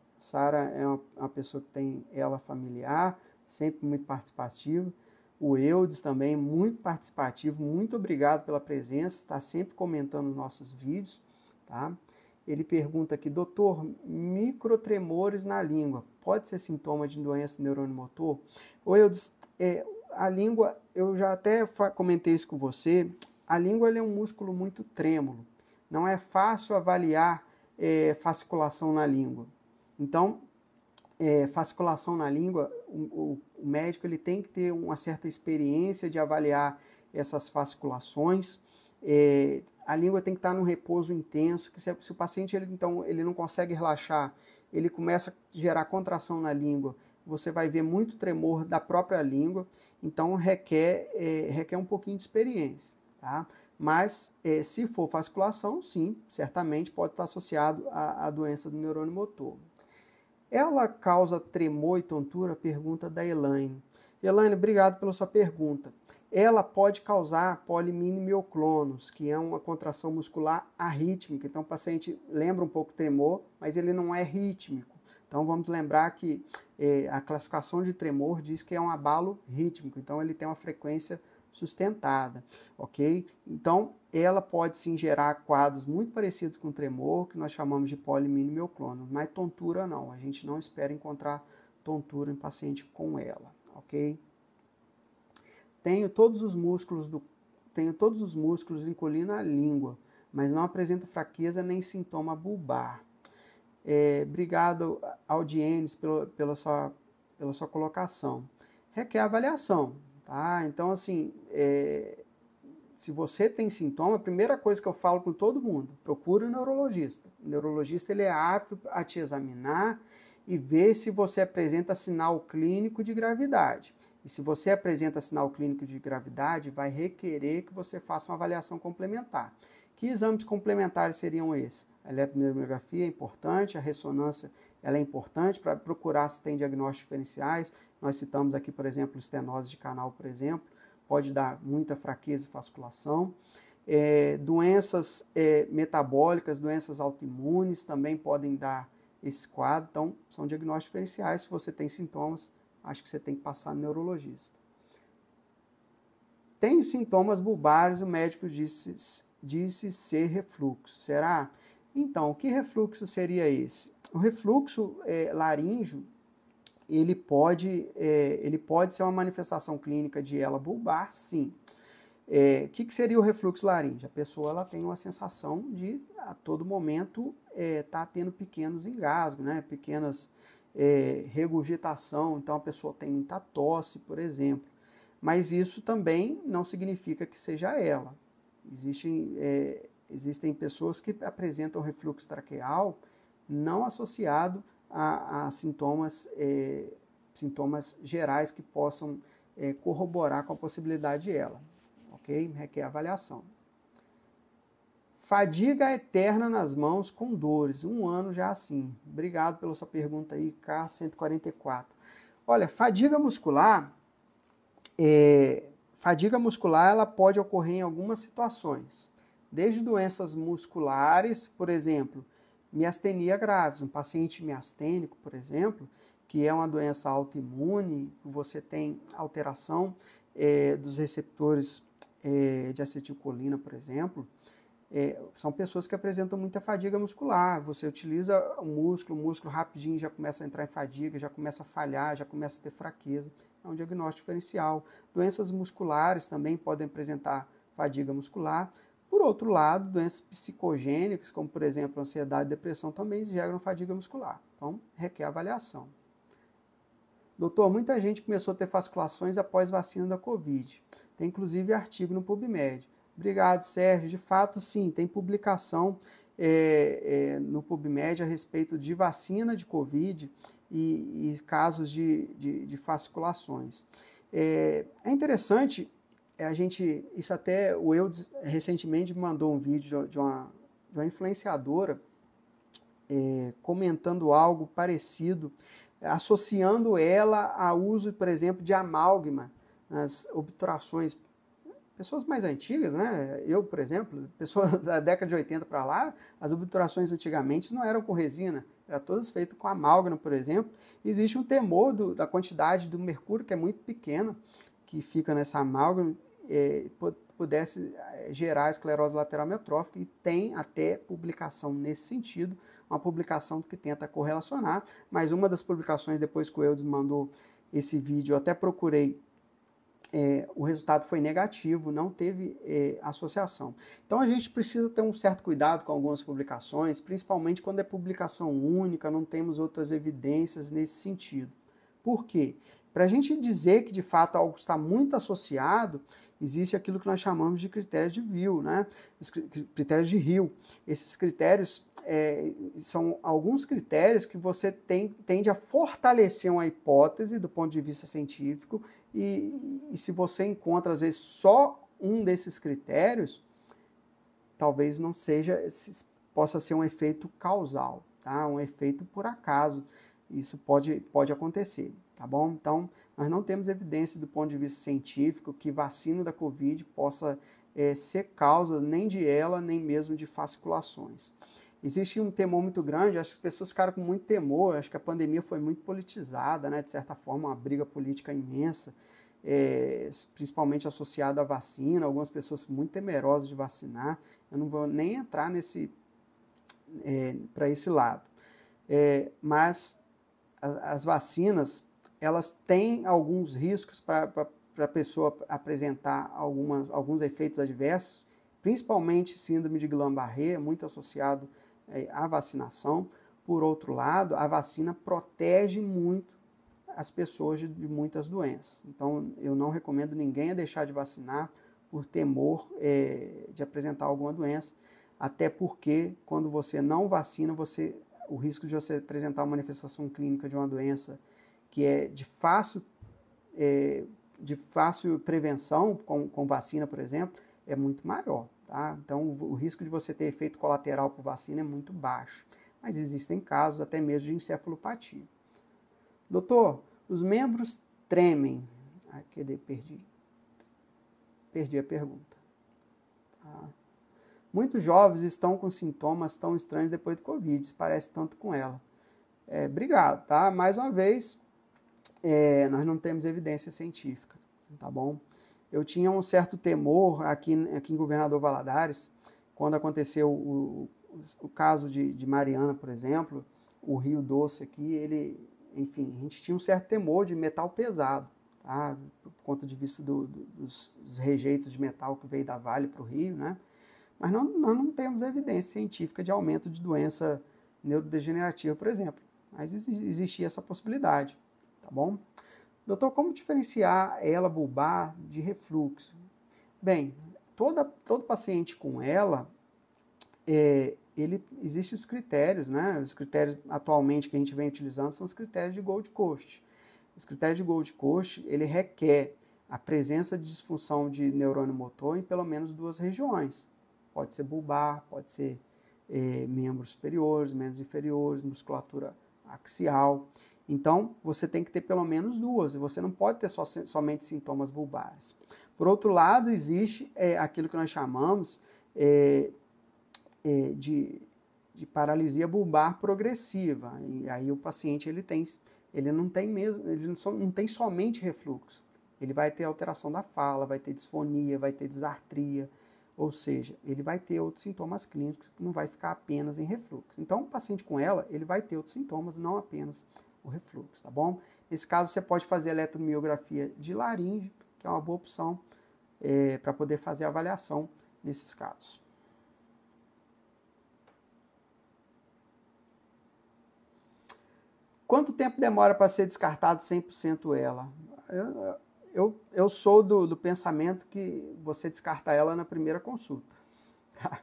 Speaker 1: é uma pessoa que tem ela familiar, sempre muito participativa. O Eudes também, muito participativo. Muito obrigado pela presença, está sempre comentando os nossos vídeos. Tá? Ele pergunta aqui, doutor, microtremores na língua, pode ser sintoma de doença neurônio motor? Ô Eudes, a língua, eu já até comentei isso com você, a língua é um músculo muito trêmulo. Não é fácil avaliar fasciculação na língua. Então, fasciculação na língua, o médico ele tem que ter uma certa experiência de avaliar essas fasciculações. A língua tem que estar num repouso intenso, que se o paciente ele não consegue relaxar, ele começa a gerar contração na língua, você vai ver muito tremor da própria língua, então requer um pouquinho de experiência, tá? Mas, se for fasciculação, sim, certamente pode estar associado à doença do neurônio motor. Ela causa tremor e tontura? Pergunta da Elaine. Elaine, obrigado pela sua pergunta. Ela pode causar polimini-mioclonos, que é uma contração muscular arrítmica. Então, o paciente lembra um pouco tremor, mas ele não é rítmico. Então, vamos lembrar que a classificação de tremor diz que é um abalo rítmico. Então, ele tem uma frequência sustentada, ok? Então, ela pode sim gerar quadros muito parecidos com tremor, que nós chamamos de polimini-mioclono, mas tontura não, a gente não espera encontrar tontura em paciente com ela, ok? Tenho todos os músculos incluindo a língua, mas não apresenta fraqueza nem sintoma bulbar. Obrigado, Audienes, pela sua colocação. Requer avaliação. Tá? Então, assim, se você tem sintoma, a primeira coisa que eu falo com todo mundo, procure um neurologista. O neurologista ele é apto a te examinar e ver se você apresenta sinal clínico de gravidade. E se você apresenta sinal clínico de gravidade, vai requerer que você faça uma avaliação complementar. Que exames complementares seriam esses? A eletromiografia é importante, a ressonância ela é importante para procurar se tem diagnósticos diferenciais. Nós citamos aqui, por exemplo, estenose de canal, por exemplo, pode dar muita fraqueza e fasciculação. Doenças metabólicas, doenças autoimunes também podem dar esse quadro. Então, são diagnósticos diferenciais. Se você tem sintomas, acho que você tem que passar no neurologista. Tenho sintomas bulbares, o médico disse ser refluxo. Será? Então, que refluxo seria esse? O refluxo laríngeo, ele pode ser uma manifestação clínica de ela bulbar, sim. O que seria o refluxo laríngeo? A pessoa ela tem uma sensação de, a todo momento, tá tendo pequenos engasgos, né? Pequenas regurgitação, então a pessoa tem muita tosse, por exemplo. Mas isso também não significa que seja ela. Existem pessoas que apresentam refluxo traqueal não associado a sintomas gerais que possam corroborar com a possibilidade de ela. Ok? Requer avaliação. Fadiga eterna nas mãos com dores, 1 ano já assim. Obrigado pela sua pergunta aí, K144. Olha, fadiga muscular ela pode ocorrer em algumas situações. Desde doenças musculares, por exemplo, miastenia graves. Um paciente miastênico, por exemplo, que é uma doença autoimune, você tem alteração dos receptores de acetilcolina, por exemplo, são pessoas que apresentam muita fadiga muscular. Você utiliza o músculo rapidinho já começa a entrar em fadiga, já começa a falhar, já começa a ter fraqueza. É um diagnóstico diferencial. Doenças musculares também podem apresentar fadiga muscular. Por outro lado, doenças psicogênicas, como por exemplo ansiedade e depressão, também geram fadiga muscular. Então, requer avaliação. Doutor, muita gente começou a ter fasciculações após vacina da Covid. Tem inclusive artigo no PubMed. Obrigado, Sérgio. De fato, sim, tem publicação no PubMed a respeito de vacina de Covid e casos de fasciculações. É interessante, isso até o Eudes recentemente mandou um vídeo de uma influenciadora comentando algo parecido, associando ela ao uso, por exemplo, de amálgama nas obturações. Pessoas mais antigas, né? Eu, por exemplo, pessoas da década de 80 para lá, as obturações antigamente não eram com resina, eram todas feitas com amálgama, por exemplo. Existe um temor da quantidade do mercúrio, que é muito pequeno, que fica nessa amálgama, pudesse gerar esclerose lateral amiotrófica, e tem até publicação nesse sentido, uma publicação que tenta correlacionar, mas uma das publicações, depois que o Eudes mandou esse vídeo, eu até procurei, o resultado foi negativo, não teve associação. Então a gente precisa ter um certo cuidado com algumas publicações, principalmente quando é publicação única, não temos outras evidências nesse sentido. Por quê? Para a gente dizer que de fato algo está muito associado, existe aquilo que nós chamamos de critérios de Weil, né? Os critérios de Hill. Esses critérios são alguns critérios que você tende a fortalecer uma hipótese do ponto de vista científico, e se você encontra, às vezes, só um desses critérios, talvez não seja, possa ser um efeito causal, tá? Um efeito por acaso. Isso pode acontecer, tá bom? Então, nós não temos evidência do ponto de vista científico que vacina da Covid possa ser causa nem de ela, nem mesmo de fasciculações. Existe um temor muito grande, acho que as pessoas ficaram com muito temor, acho que a pandemia foi muito politizada, né? De certa forma, uma briga política imensa, principalmente associada à vacina, algumas pessoas muito temerosas de vacinar. Eu não vou nem entrar para esse lado. Mas as vacinas, elas têm alguns riscos para a pessoa apresentar alguns efeitos adversos, principalmente síndrome de Guillain-Barré, muito associado à vacinação. Por outro lado, a vacina protege muito as pessoas de muitas doenças. Então, eu não recomendo ninguém a deixar de vacinar por temor de apresentar alguma doença, até porque quando você não vacina, o risco de você apresentar uma manifestação clínica de uma doença que é de fácil prevenção, com vacina, por exemplo, é muito maior. Tá? Então, o risco de você ter efeito colateral por vacina é muito baixo. Mas existem casos até mesmo de encefalopatia. Doutor, os membros tremem. Perdi a pergunta. Tá? Muitos jovens estão com sintomas tão estranhos depois do Covid, se parece tanto com ela. Obrigado, tá? Mais uma vez, nós não temos evidência científica, tá bom? Eu tinha um certo temor aqui em Governador Valadares, quando aconteceu o caso de Mariana, por exemplo, o Rio Doce aqui, enfim, a gente tinha um certo temor de metal pesado, tá? Por conta de vista dos rejeitos de metal que veio da Vale para o Rio, né? Mas nós não temos evidência científica de aumento de doença neurodegenerativa, por exemplo. mas existia essa possibilidade, tá bom? Doutor, como diferenciar ela bulbar de refluxo? Bem, todo paciente com ela, existem os critérios, né? Os critérios atualmente que a gente vem utilizando são os critérios de Gold Coast. Os critérios de Gold Coast, ele requer a presença de disfunção de neurônio motor em pelo menos 2 regiões. Pode ser bulbar, pode ser membros superiores, membros inferiores, musculatura axial. Então, você tem que ter pelo menos 2, e você não pode ter somente sintomas bulbares. Por outro lado, existe aquilo que nós chamamos de paralisia bulbar progressiva. E aí o paciente ele não tem somente refluxo. Ele vai ter alteração da fala, vai ter disfonia, vai ter disartria, ou seja, ele vai ter outros sintomas clínicos que não vai ficar apenas em refluxo. Então, o paciente com ela, ele vai ter outros sintomas, não apenas o refluxo, tá bom? Nesse caso, você pode fazer eletromiografia de laringe, que é uma boa opção para poder fazer a avaliação nesses casos. Quanto tempo demora para ser descartado 100% ela? Eu sou do pensamento que você descarta ela na primeira consulta. Tá?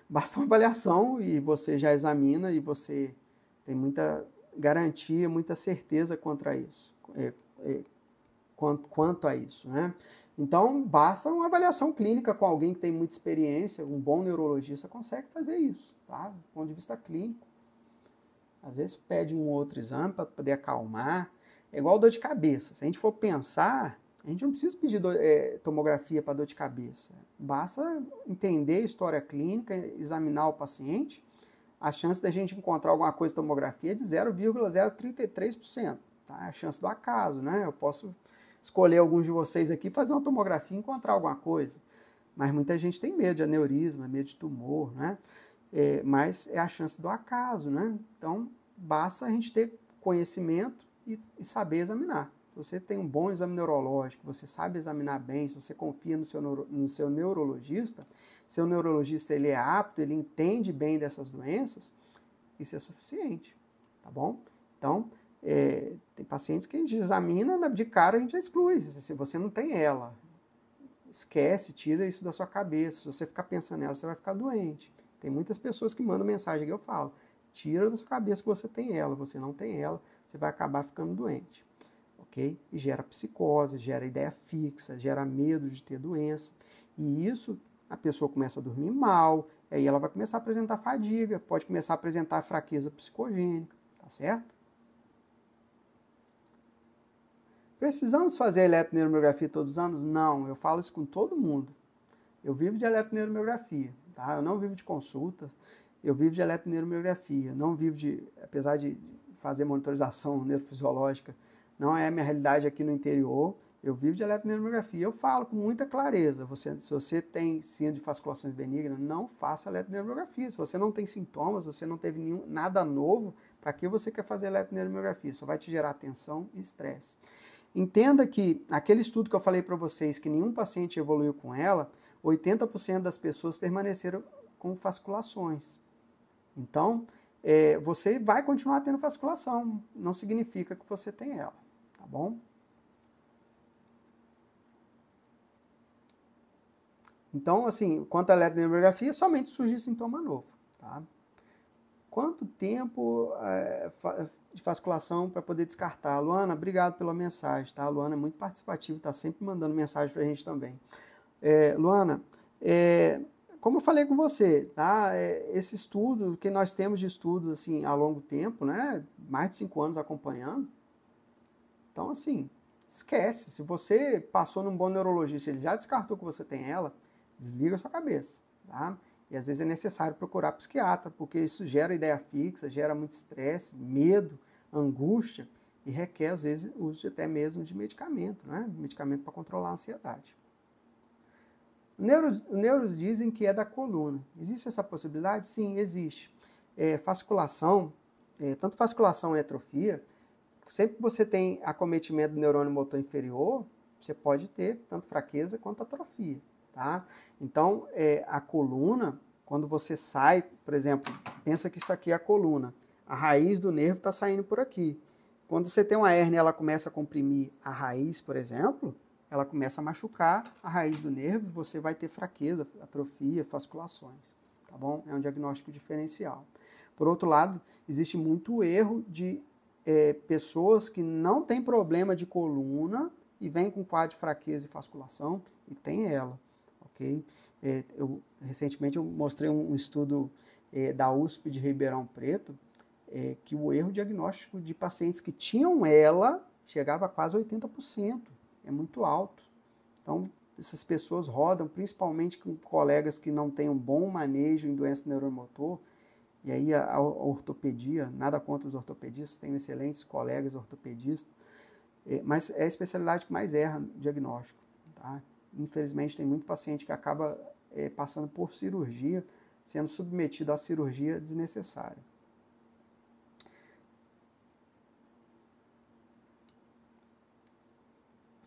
Speaker 1: Basta uma avaliação e você já examina e você tem muita garantia, muita certeza quanto a isso. Quanto a isso, né? Então, basta uma avaliação clínica com alguém que tem muita experiência, um bom neurologista consegue fazer isso, tá? Do ponto de vista clínico. Às vezes pede um outro exame para poder acalmar. É igual dor de cabeça. Se a gente for pensar, a gente não precisa pedir tomografia para dor de cabeça. Basta entender a história clínica, examinar o paciente. A chance da gente encontrar alguma coisa em tomografia é de 0,033%. Tá? É a chance do acaso, né? Eu posso escolher alguns de vocês aqui, fazer uma tomografia e encontrar alguma coisa. Mas muita gente tem medo de aneurisma, medo de tumor, né? Mas é a chance do acaso, né? Então, basta a gente ter conhecimento e saber examinar. Se você tem um bom exame neurológico, você sabe examinar bem, se você confia no seu neurologista, seu neurologista ele é apto, ele entende bem dessas doenças, isso é suficiente, tá bom? Então, tem pacientes que a gente examina, de cara a gente já exclui, se você não tem ela, esquece, tira isso da sua cabeça, se você ficar pensando nela, você vai ficar doente. Tem muitas pessoas que mandam mensagem que eu falo, tira da sua cabeça que você tem ela, você não tem ela, você vai acabar ficando doente, ok? E gera psicose, gera ideia fixa, gera medo de ter doença, e isso a pessoa começa a dormir mal, aí ela vai começar a apresentar fadiga, pode começar a apresentar fraqueza psicogênica, tá certo? Precisamos fazer eletroneuromiografia todos os anos? Não, eu falo isso com todo mundo. Eu vivo de eletroneuromiografia, tá? Eu não vivo de consultas, eu vivo de eletroneuromiografia, não vivo apesar de fazer monitorização neurofisiológica, não é a minha realidade aqui no interior, eu vivo de eletroneuromiografia. Eu falo com muita clareza, se você tem síndrome de fasciculações benignas, não faça eletroneuromiografia. Se você não tem sintomas, você não teve nada novo, para que você quer fazer eletroneuromiografia? Só vai te gerar tensão e estresse. Entenda que aquele estudo que eu falei para vocês, que nenhum paciente evoluiu com ela, 80% das pessoas permaneceram com fasciculações. Então, você vai continuar tendo fasciculação, não significa que você tem ela, tá bom? Então, assim, quanto à eletroneuromiografia, somente surge sintoma novo, tá? Quanto tempo de fasciculação para poder descartar? Luana, obrigado pela mensagem, tá? A Luana é muito participativa, está sempre mandando mensagem para a gente também. Luana, como eu falei com você, tá? Esse estudo, que nós temos de estudos assim, a longo tempo, né? Mais de 5 anos acompanhando. Então, assim, esquece. Se você passou num bom neurologista, ele já descartou que você tem ela, desliga a sua cabeça, tá? E às vezes é necessário procurar psiquiatra, porque isso gera ideia fixa, gera muito estresse, medo, angústia, e requer, às vezes, o uso até mesmo de medicamento, né? Medicamento para controlar a ansiedade. Neuros dizem que é da coluna. Existe essa possibilidade? Sim, existe. Fasciculação, tanto fasciculação e atrofia, sempre que você tem acometimento do neurônio motor inferior, você pode ter tanto fraqueza quanto atrofia, tá? Então, a coluna, quando você sai, por exemplo, pensa que isso aqui é a coluna. a raiz do nervo está saindo por aqui. Quando você tem uma hérnia, ela começa a comprimir a raiz, por exemplo, ela começa a machucar a raiz do nervo, você vai ter fraqueza, atrofia, fasciculações, tá bom? É um diagnóstico diferencial. Por outro lado, existe muito erro de pessoas que não têm problema de coluna e vêm com quadro de fraqueza e fasciculação, e tem ela, ok? Recentemente eu mostrei um estudo da USP de Ribeirão Preto, que o erro diagnóstico de pacientes que tinham ela chegava a quase 80%. É muito alto. Então, essas pessoas rodam, principalmente com colegas que não têm um bom manejo em doença neuromotor, e aí a ortopedia, nada contra os ortopedistas, tenho excelentes colegas ortopedistas, mas é a especialidade que mais erra no diagnóstico. Tá? Infelizmente, tem muito paciente que acaba passando por cirurgia, sendo submetido à cirurgia desnecessária.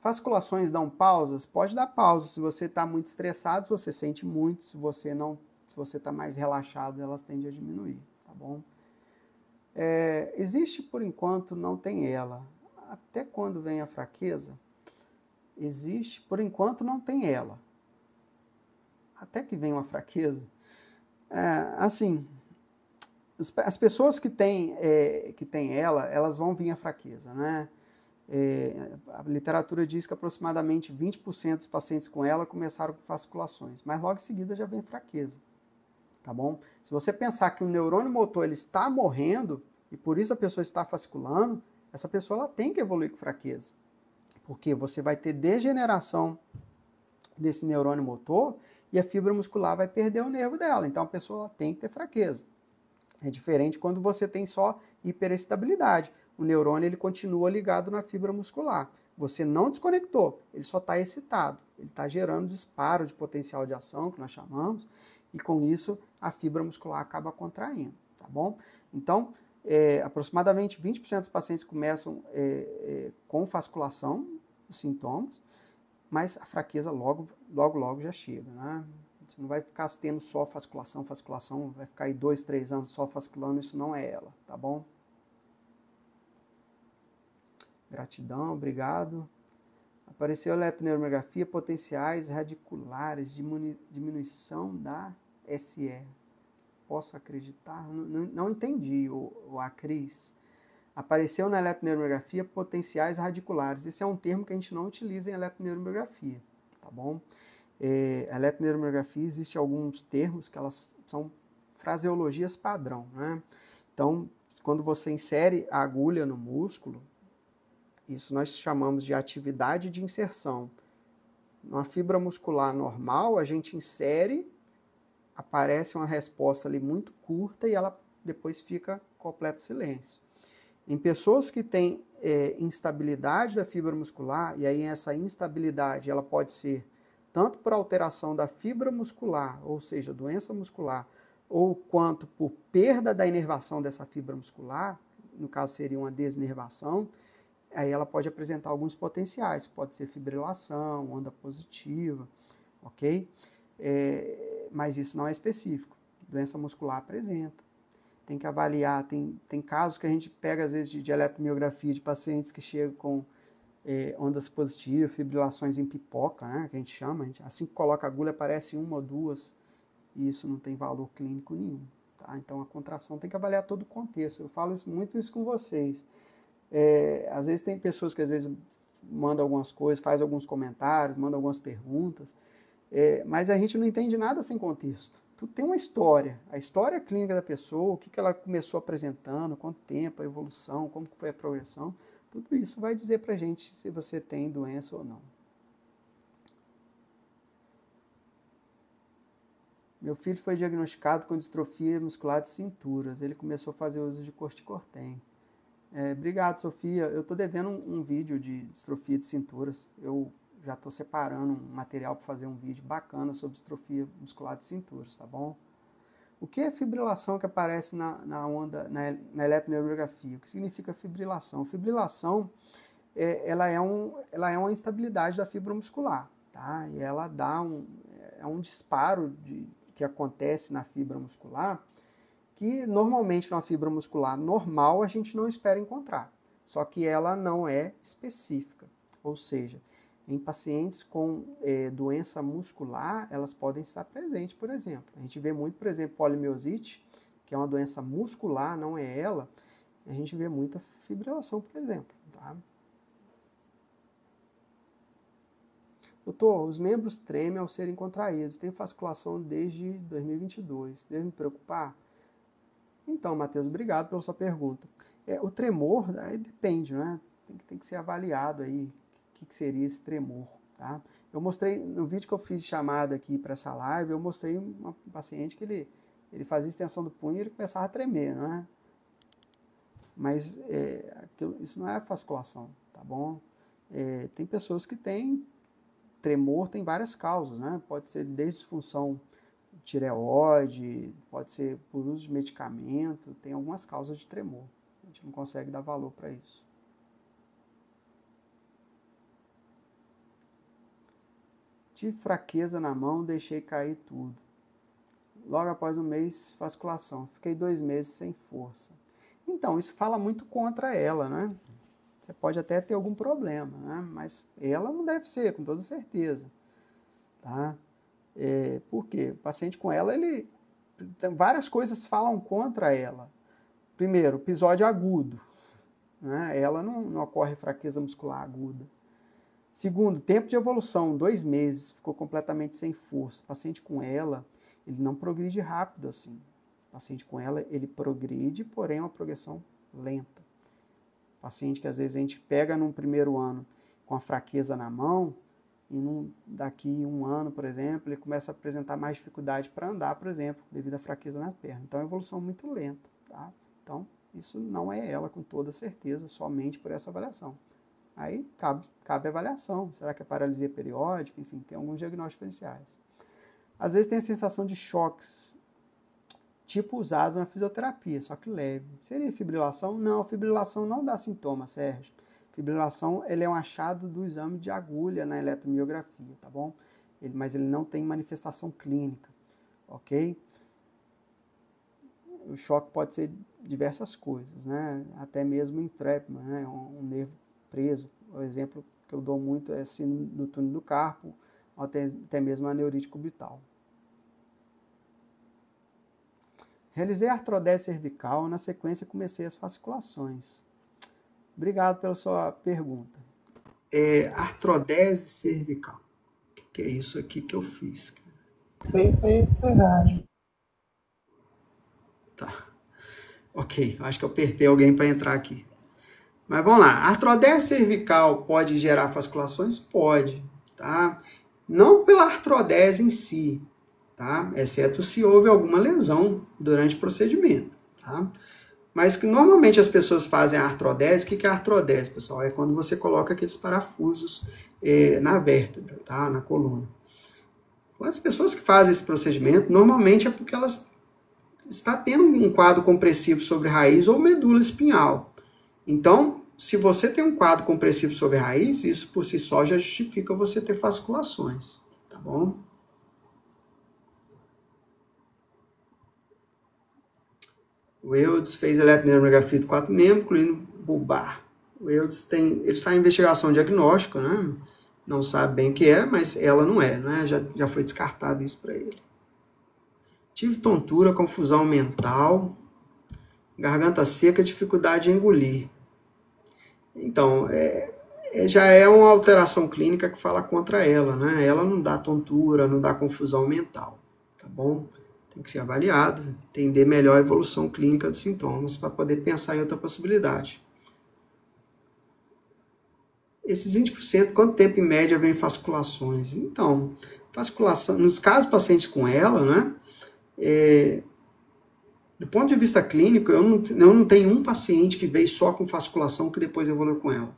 Speaker 1: Fasciculações dão pausas? Pode dar pausa. Se você está muito estressado, se você sente muito, se você está mais relaxado, elas tendem a diminuir, tá bom? Existe, por enquanto, não tem ela. Até quando vem a fraqueza? Existe, por enquanto, não tem ela. Até que vem uma fraqueza. Assim, as pessoas que têm ela, elas vão vir a fraqueza, né? A literatura diz que aproximadamente 20% dos pacientes com ela começaram com fasciculações, mas logo em seguida já vem fraqueza, tá bom? Se você pensar que o neurônio motor ele está morrendo e por isso a pessoa está fasciculando, essa pessoa ela tem que evoluir com fraqueza, porque você vai ter degeneração desse neurônio motor e a fibra muscular vai perder o nervo dela, então a pessoa ela tem que ter fraqueza. É diferente quando você tem só hiperestabilidade. O neurônio ele continua ligado na fibra muscular. Você não desconectou, ele só está excitado. Ele está gerando disparo de potencial de ação, que nós chamamos, e com isso a fibra muscular acaba contraindo, tá bom? Então, aproximadamente 20% dos pacientes começam com fasciculação, os sintomas, mas a fraqueza logo já chega, né? Você não vai ficar tendo só fasciculação, vai ficar aí 2, 3 anos só fasciculando, isso não é ela, tá bom? Gratidão, obrigado. Apareceu eletroneuromiografia, potenciais radiculares, diminuição da SE. Posso acreditar? Não entendi, a Cris. Apareceu na eletroneuromiografia potenciais radiculares. Esse é um termo que a gente não utiliza em eletroneuromiografia, tá bom? A eletroneuromiografia, existe alguns termos que elas são fraseologias padrão, né? Então, quando você insere a agulha no músculo, isso nós chamamos de atividade de inserção. Na fibra muscular normal, a gente insere, aparece uma resposta ali muito curta e ela depois fica completo silêncio. Em pessoas que têm instabilidade da fibra muscular, e aí essa instabilidade ela pode ser tanto por alteração da fibra muscular, ou seja, doença muscular, ou quanto por perda da inervação dessa fibra muscular, no caso seria uma desnervação, aí ela pode apresentar alguns potenciais, pode ser fibrilação, onda positiva, ok? Mas isso não é específico, doença muscular apresenta. Tem que avaliar, tem casos que a gente pega às vezes de eletromiografia de pacientes que chegam com ondas positivas, fibrilações em pipoca, né, que a gente chama, assim que coloca a agulha aparece uma ou duas, e isso não tem valor clínico nenhum. Tá? Então a contração tem que avaliar todo o contexto. Eu falo muito isso com vocês. Às vezes tem pessoas que às vezes mandam algumas coisas, faz alguns comentários, mandam algumas perguntas, mas a gente não entende nada sem contexto. Tudo tem uma história, a história clínica da pessoa, o que ela começou apresentando, quanto tempo, a evolução, como foi a progressão, tudo isso vai dizer pra gente se você tem doença ou não. Meu filho foi diagnosticado com distrofia muscular de cinturas, ele começou a fazer uso de corticosteroide. Obrigado, Sofia. Eu estou devendo um vídeo de distrofia de cinturas. Eu já estou separando um material para fazer um vídeo bacana sobre distrofia muscular de cinturas, tá bom? O que é fibrilação que aparece na eletroneuromiografia? O que significa fibrilação? Fibrilação, ela é uma instabilidade da fibra muscular, tá? E ela dá um disparo que acontece na fibra muscular, que normalmente numa fibra muscular normal a gente não espera encontrar, só que ela não é específica, ou seja, em pacientes com doença muscular, elas podem estar presentes, por exemplo. A gente vê muito, por exemplo, polimiosite, que é uma doença muscular, não é ela, a gente vê muita fibrilação, por exemplo. Tá? Doutor, os membros tremem ao serem contraídos, tem fasciculação desde 2022, devo me preocupar? Então, Matheus, obrigado pela sua pergunta. O tremor, aí depende, né? Tem que ser avaliado aí o que seria esse tremor, tá? Eu mostrei, no vídeo que eu fiz de chamada aqui para essa live, eu mostrei um paciente que ele fazia extensão do punho e ele começava a tremer, né? Mas isso não é fasciculação, tá bom? Tem pessoas que têm tremor, tem várias causas, né? Pode ser desde disfunção tireoide, pode ser por uso de medicamento, tem algumas causas de tremor. A gente não consegue dar valor para isso. Tive fraqueza na mão, deixei cair tudo. Logo após um mês, fasciculação. Fiquei 2 meses sem força. Então, isso fala muito contra ela, né? Você pode até ter algum problema, né? Mas ela não deve ser, com toda certeza. Tá? Por quê? O paciente com ela, várias coisas falam contra ela. Primeiro, episódio agudo. Né? Ela não ocorre fraqueza muscular aguda. Segundo, tempo de evolução, 2 meses, ficou completamente sem força. O paciente com ela, ele não progride rápido assim. O paciente com ela, ele progride, porém é uma progressão lenta. O paciente que às vezes a gente pega num primeiro ano com a fraqueza na mão, e daqui 1 ano, por exemplo, ele começa a apresentar mais dificuldade para andar, por exemplo, devido à fraqueza nas pernas. Então, é uma evolução muito lenta. Tá? Então, isso não é ela com toda certeza, somente por essa avaliação. Aí cabe avaliação. Será que é paralisia periódica? Enfim, tem alguns diagnósticos diferenciais. Às vezes tem a sensação de choques, tipo usados na fisioterapia, só que leve. Seria fibrilação? Não, fibrilação não dá sintoma, Sérgio. Fibrilação ele é um achado do exame de agulha na eletromiografia, tá bom? Mas ele não tem manifestação clínica, ok? O choque pode ser diversas coisas, né? Até mesmo entrépima, né? Um nervo preso. O exemplo que eu dou muito é síndrome do túnel do carpo, ou até mesmo a neurite cubital. Realizei artrodese cervical, na sequência comecei as fasciculações. Obrigado pela sua pergunta. Artrodese cervical. O que é isso aqui que eu fiz? Tá. Ok, acho que eu apertei alguém para entrar aqui. Mas vamos lá. Artrodese cervical pode gerar fasciculações? Pode, tá? Não pela artrodese em si, tá? Exceto se houve alguma lesão durante o procedimento, tá? Mas que normalmente as pessoas fazem a artrodese. O que é a artrodese, pessoal? É quando você coloca aqueles parafusos na vértebra, tá? Na coluna. As pessoas que fazem esse procedimento, normalmente é porque elas estão tendo um quadro compressivo sobre raiz ou medula espinhal. Então, se você tem um quadro compressivo sobre a raiz, isso por si só já justifica você ter fasciculações, tá bom? O Eudes fez eletromiografia de 4 membros, incluindo bulbar. O Eudes ele está em investigação diagnóstica, né? Não sabe bem o que é, mas ela não é, né? Já foi descartado isso para ele. Tive tontura, confusão mental, garganta seca, dificuldade em engolir. Então, já é uma alteração clínica que fala contra ela, né? Ela não dá tontura, não dá confusão mental, tá bom? Tem que ser avaliado, entender melhor a evolução clínica dos sintomas para poder pensar em outra possibilidade. Esses 20%, quanto tempo em média vem fasciculações? Então, fasciculação, nos casos pacientes com ela, né? Do ponto de vista clínico, eu não tenho um paciente que veio só com fasciculação que depois evoluiu com ela.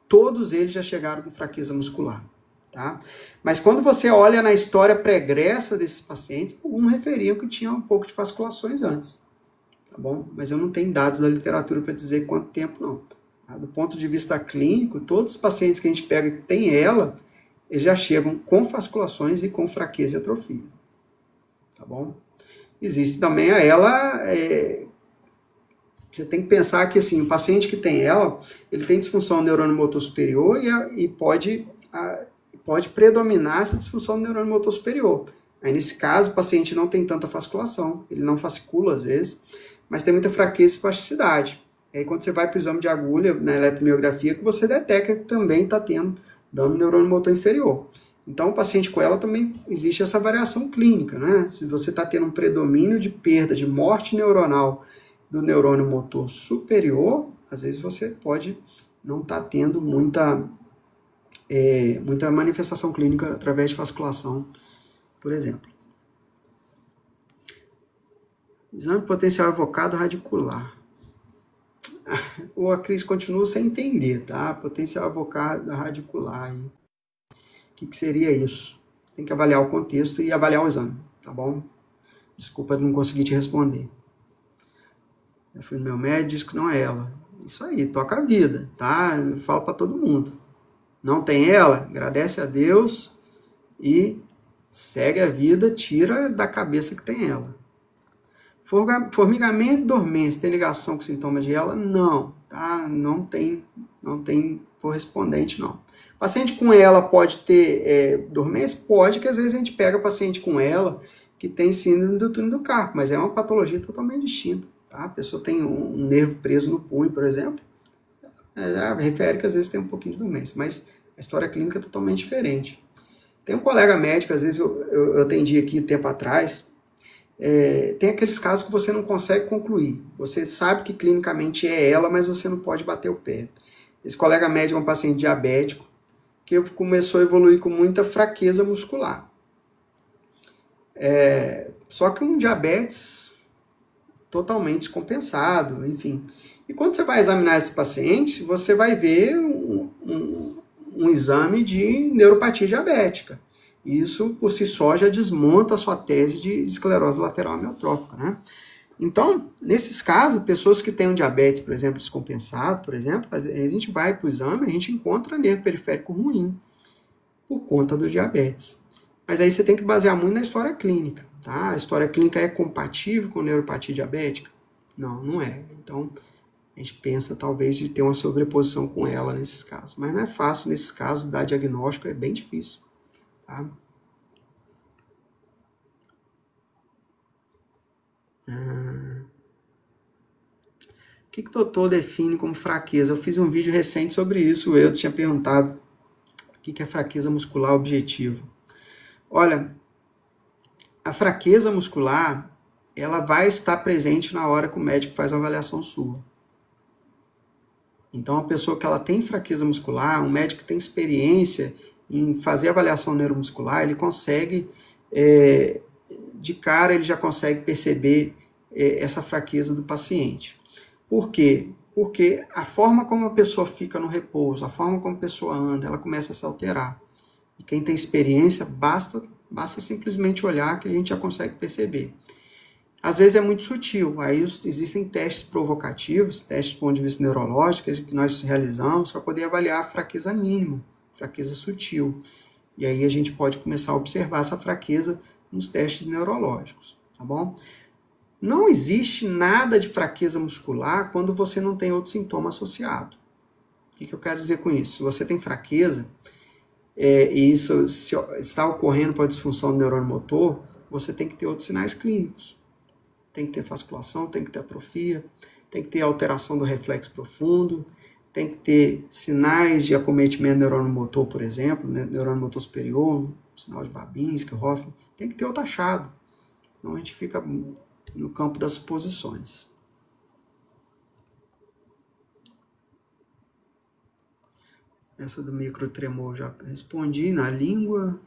Speaker 1: Todos eles já chegaram com fraqueza muscular, tá? Mas quando você olha na história pregressa desses pacientes, alguns referiam que tinham um pouco de fasciculações antes, tá bom? Mas eu não tenho dados da literatura para dizer quanto tempo não. Tá? Do ponto de vista clínico, todos os pacientes que a gente pega que tem ela, eles já chegam com fasciculações e com fraqueza e atrofia, tá bom? Existe também a ela, você tem que pensar que assim, o paciente que tem ela, ele tem disfunção do neurônio motor superior e pode predominar essa disfunção do neurônio motor superior. Aí, nesse caso, o paciente não tem tanta fasciculação, ele não fascicula às vezes, mas tem muita fraqueza e espasticidade. Aí, quando você vai para o exame de agulha, na eletromiografia, que você detecta que também está tendo dano no neurônio motor inferior. Então, o paciente com ela também existe essa variação clínica, né? Se você está tendo um predomínio de perda, de morte neuronal do neurônio motor superior, às vezes você pode não estar tendo muita manifestação clínica através de fasciculação, por exemplo. Exame potencial evocado radicular. Ou a Cris continua sem entender, tá? Potencial evocado radicular. O que seria isso? Tem que avaliar o contexto e avaliar o exame, tá bom? Desculpa não conseguir te responder. Eu fui no meu médico, disse que não é ela. Isso aí, toca a vida, tá? Eu falo para todo mundo. Não tem ela? Agradece a Deus e segue a vida, tira da cabeça que tem ela. Formigamento e dormência, tem ligação com sintomas de ela? Não, tá? Não tem correspondente, não. Paciente com ela pode ter dormência? Pode, que às vezes a gente pega paciente com ela que tem síndrome do túnel do carpo, mas é uma patologia totalmente distinta, tá? A pessoa tem um nervo preso no punho, por exemplo, já refere que às vezes tem um pouquinho de dormência, mas a história clínica é totalmente diferente. Tem um colega médico, às vezes eu atendi aqui tempo atrás, tem aqueles casos que você não consegue concluir. Você sabe que clinicamente é ela, mas você não pode bater o pé. Esse colega médico é um paciente diabético que começou a evoluir com muita fraqueza muscular. Só que um diabetes totalmente descompensado, enfim. E quando você vai examinar esse paciente, você vai ver um exame de neuropatia diabética. Isso, por si só, já desmonta a sua tese de esclerose lateral amiotrófica, né? Então, nesses casos, pessoas que têm um diabetes, por exemplo, descompensado, por exemplo, a gente vai para o exame, a gente encontra nervo periférico ruim por conta do diabetes. Mas aí você tem que basear muito na história clínica, tá? A história clínica é compatível com neuropatia diabética? Não, não é. Então, a gente pensa talvez de ter uma sobreposição com ela nesses casos. Mas não é fácil nesses casos, dar diagnóstico é bem difícil. Tá? O que o doutor define como fraqueza? Eu fiz um vídeo recente sobre isso, eu tinha perguntado o que é fraqueza muscular objetiva. Olha, a fraqueza muscular, ela vai estar presente na hora que o médico faz a avaliação sua. Então, a pessoa que ela tem fraqueza muscular, um médico que tem experiência em fazer avaliação neuromuscular, ele consegue, de cara, ele já consegue perceber essa fraqueza do paciente. Por quê? Porque a forma como a pessoa fica no repouso, a forma como a pessoa anda, ela começa a se alterar. E quem tem experiência, basta simplesmente olhar que a gente já consegue perceber. Às vezes é muito sutil, aí existem testes provocativos, testes do ponto de vista neurológico, que nós realizamos para poder avaliar a fraqueza mínima, fraqueza sutil. E aí a gente pode começar a observar essa fraqueza nos testes neurológicos, tá bom? Não existe nada de fraqueza muscular quando você não tem outro sintoma associado. O que eu quero dizer com isso? Se você tem fraqueza, e isso está ocorrendo por disfunção do neurônio motor, você tem que ter outros sinais clínicos. Tem que ter fasciculação, tem que ter atrofia, tem que ter alteração do reflexo profundo, tem que ter sinais de acometimento do neurônio motor, por exemplo, neurônio motor superior, sinal de Babinski, Hoffman, tem que ter outro achado. Senão a gente fica no campo das suposições. Essa do microtremor já respondi. Na língua,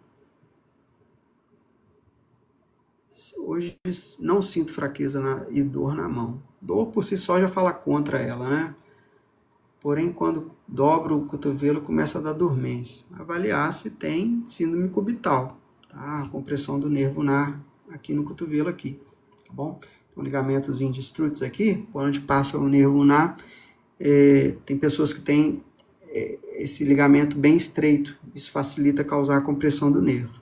Speaker 1: hoje não sinto fraqueza e dor na mão. Dor por si só já fala contra ela, né? Porém, quando dobro o cotovelo, começa a dar dormência. Avaliar se tem síndrome cubital, tá? A compressão do nervo ulnar aqui no cotovelo aqui, tá bom? Então, ligamentozinho de Strutz aqui, por onde passa o nervo ulnar, tem pessoas que têm esse ligamento bem estreito. Isso facilita causar a compressão do nervo.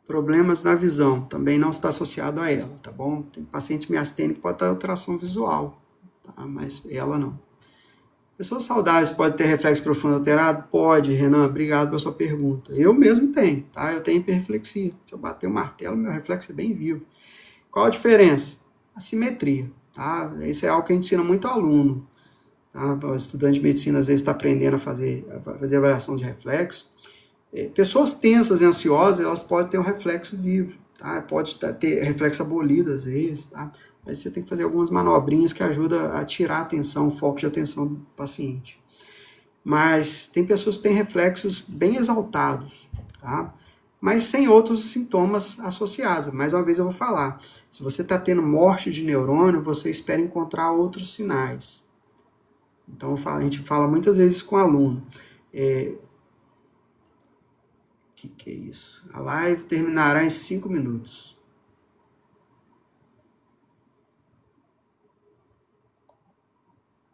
Speaker 1: Problemas na visão, também não está associado a ela, tá bom? Tem pacientes miastênicos que pode ter alteração visual, tá? Mas ela não. Pessoas saudáveis podem ter reflexo profundo alterado? Pode, Renan, obrigado pela sua pergunta. Eu mesmo tenho, tá? Eu tenho hiperreflexia. Se eu bater o martelo, meu reflexo é bem vivo. Qual a diferença? A simetria, tá? Isso é algo que a gente ensina muito ao aluno. Tá? O estudante de medicina, às vezes, está aprendendo a fazer avaliação de reflexo. Pessoas tensas e ansiosas, elas podem ter um reflexo vivo, tá? Pode ter reflexo abolido, às vezes, tá? Aí você tem que fazer algumas manobrinhas que ajudam a tirar a atenção, o foco de atenção do paciente. Mas tem pessoas que têm reflexos bem exaltados, tá? Mas sem outros sintomas associados. Mais uma vez eu vou falar, se você está tendo morte de neurônio, você espera encontrar outros sinais. Então a gente fala muitas vezes com o aluno, que é isso? A live terminará em 5 minutos.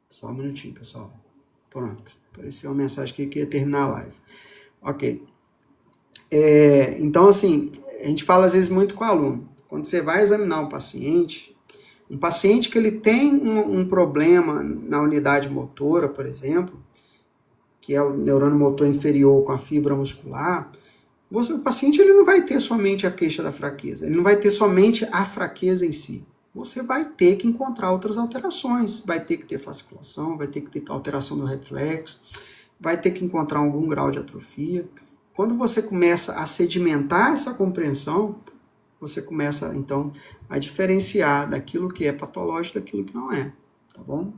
Speaker 1: Só um minutinho, pessoal. Pronto. Apareceu uma mensagem aqui que ia terminar a live. Ok. Então, assim, a gente fala às vezes muito com o aluno. Quando você vai examinar um paciente que ele tem um problema na unidade motora, por exemplo, que é o neurônio motor inferior com a fibra muscular, o paciente ele não vai ter somente a queixa da fraqueza, ele não vai ter somente a fraqueza em si. Você vai ter que encontrar outras alterações, vai ter que ter fasciculação, vai ter que ter alteração do reflexo, vai ter que encontrar algum grau de atrofia. Quando você começa a sedimentar essa compreensão, você começa, então, a diferenciar daquilo que é patológico daquilo que não é, tá bom?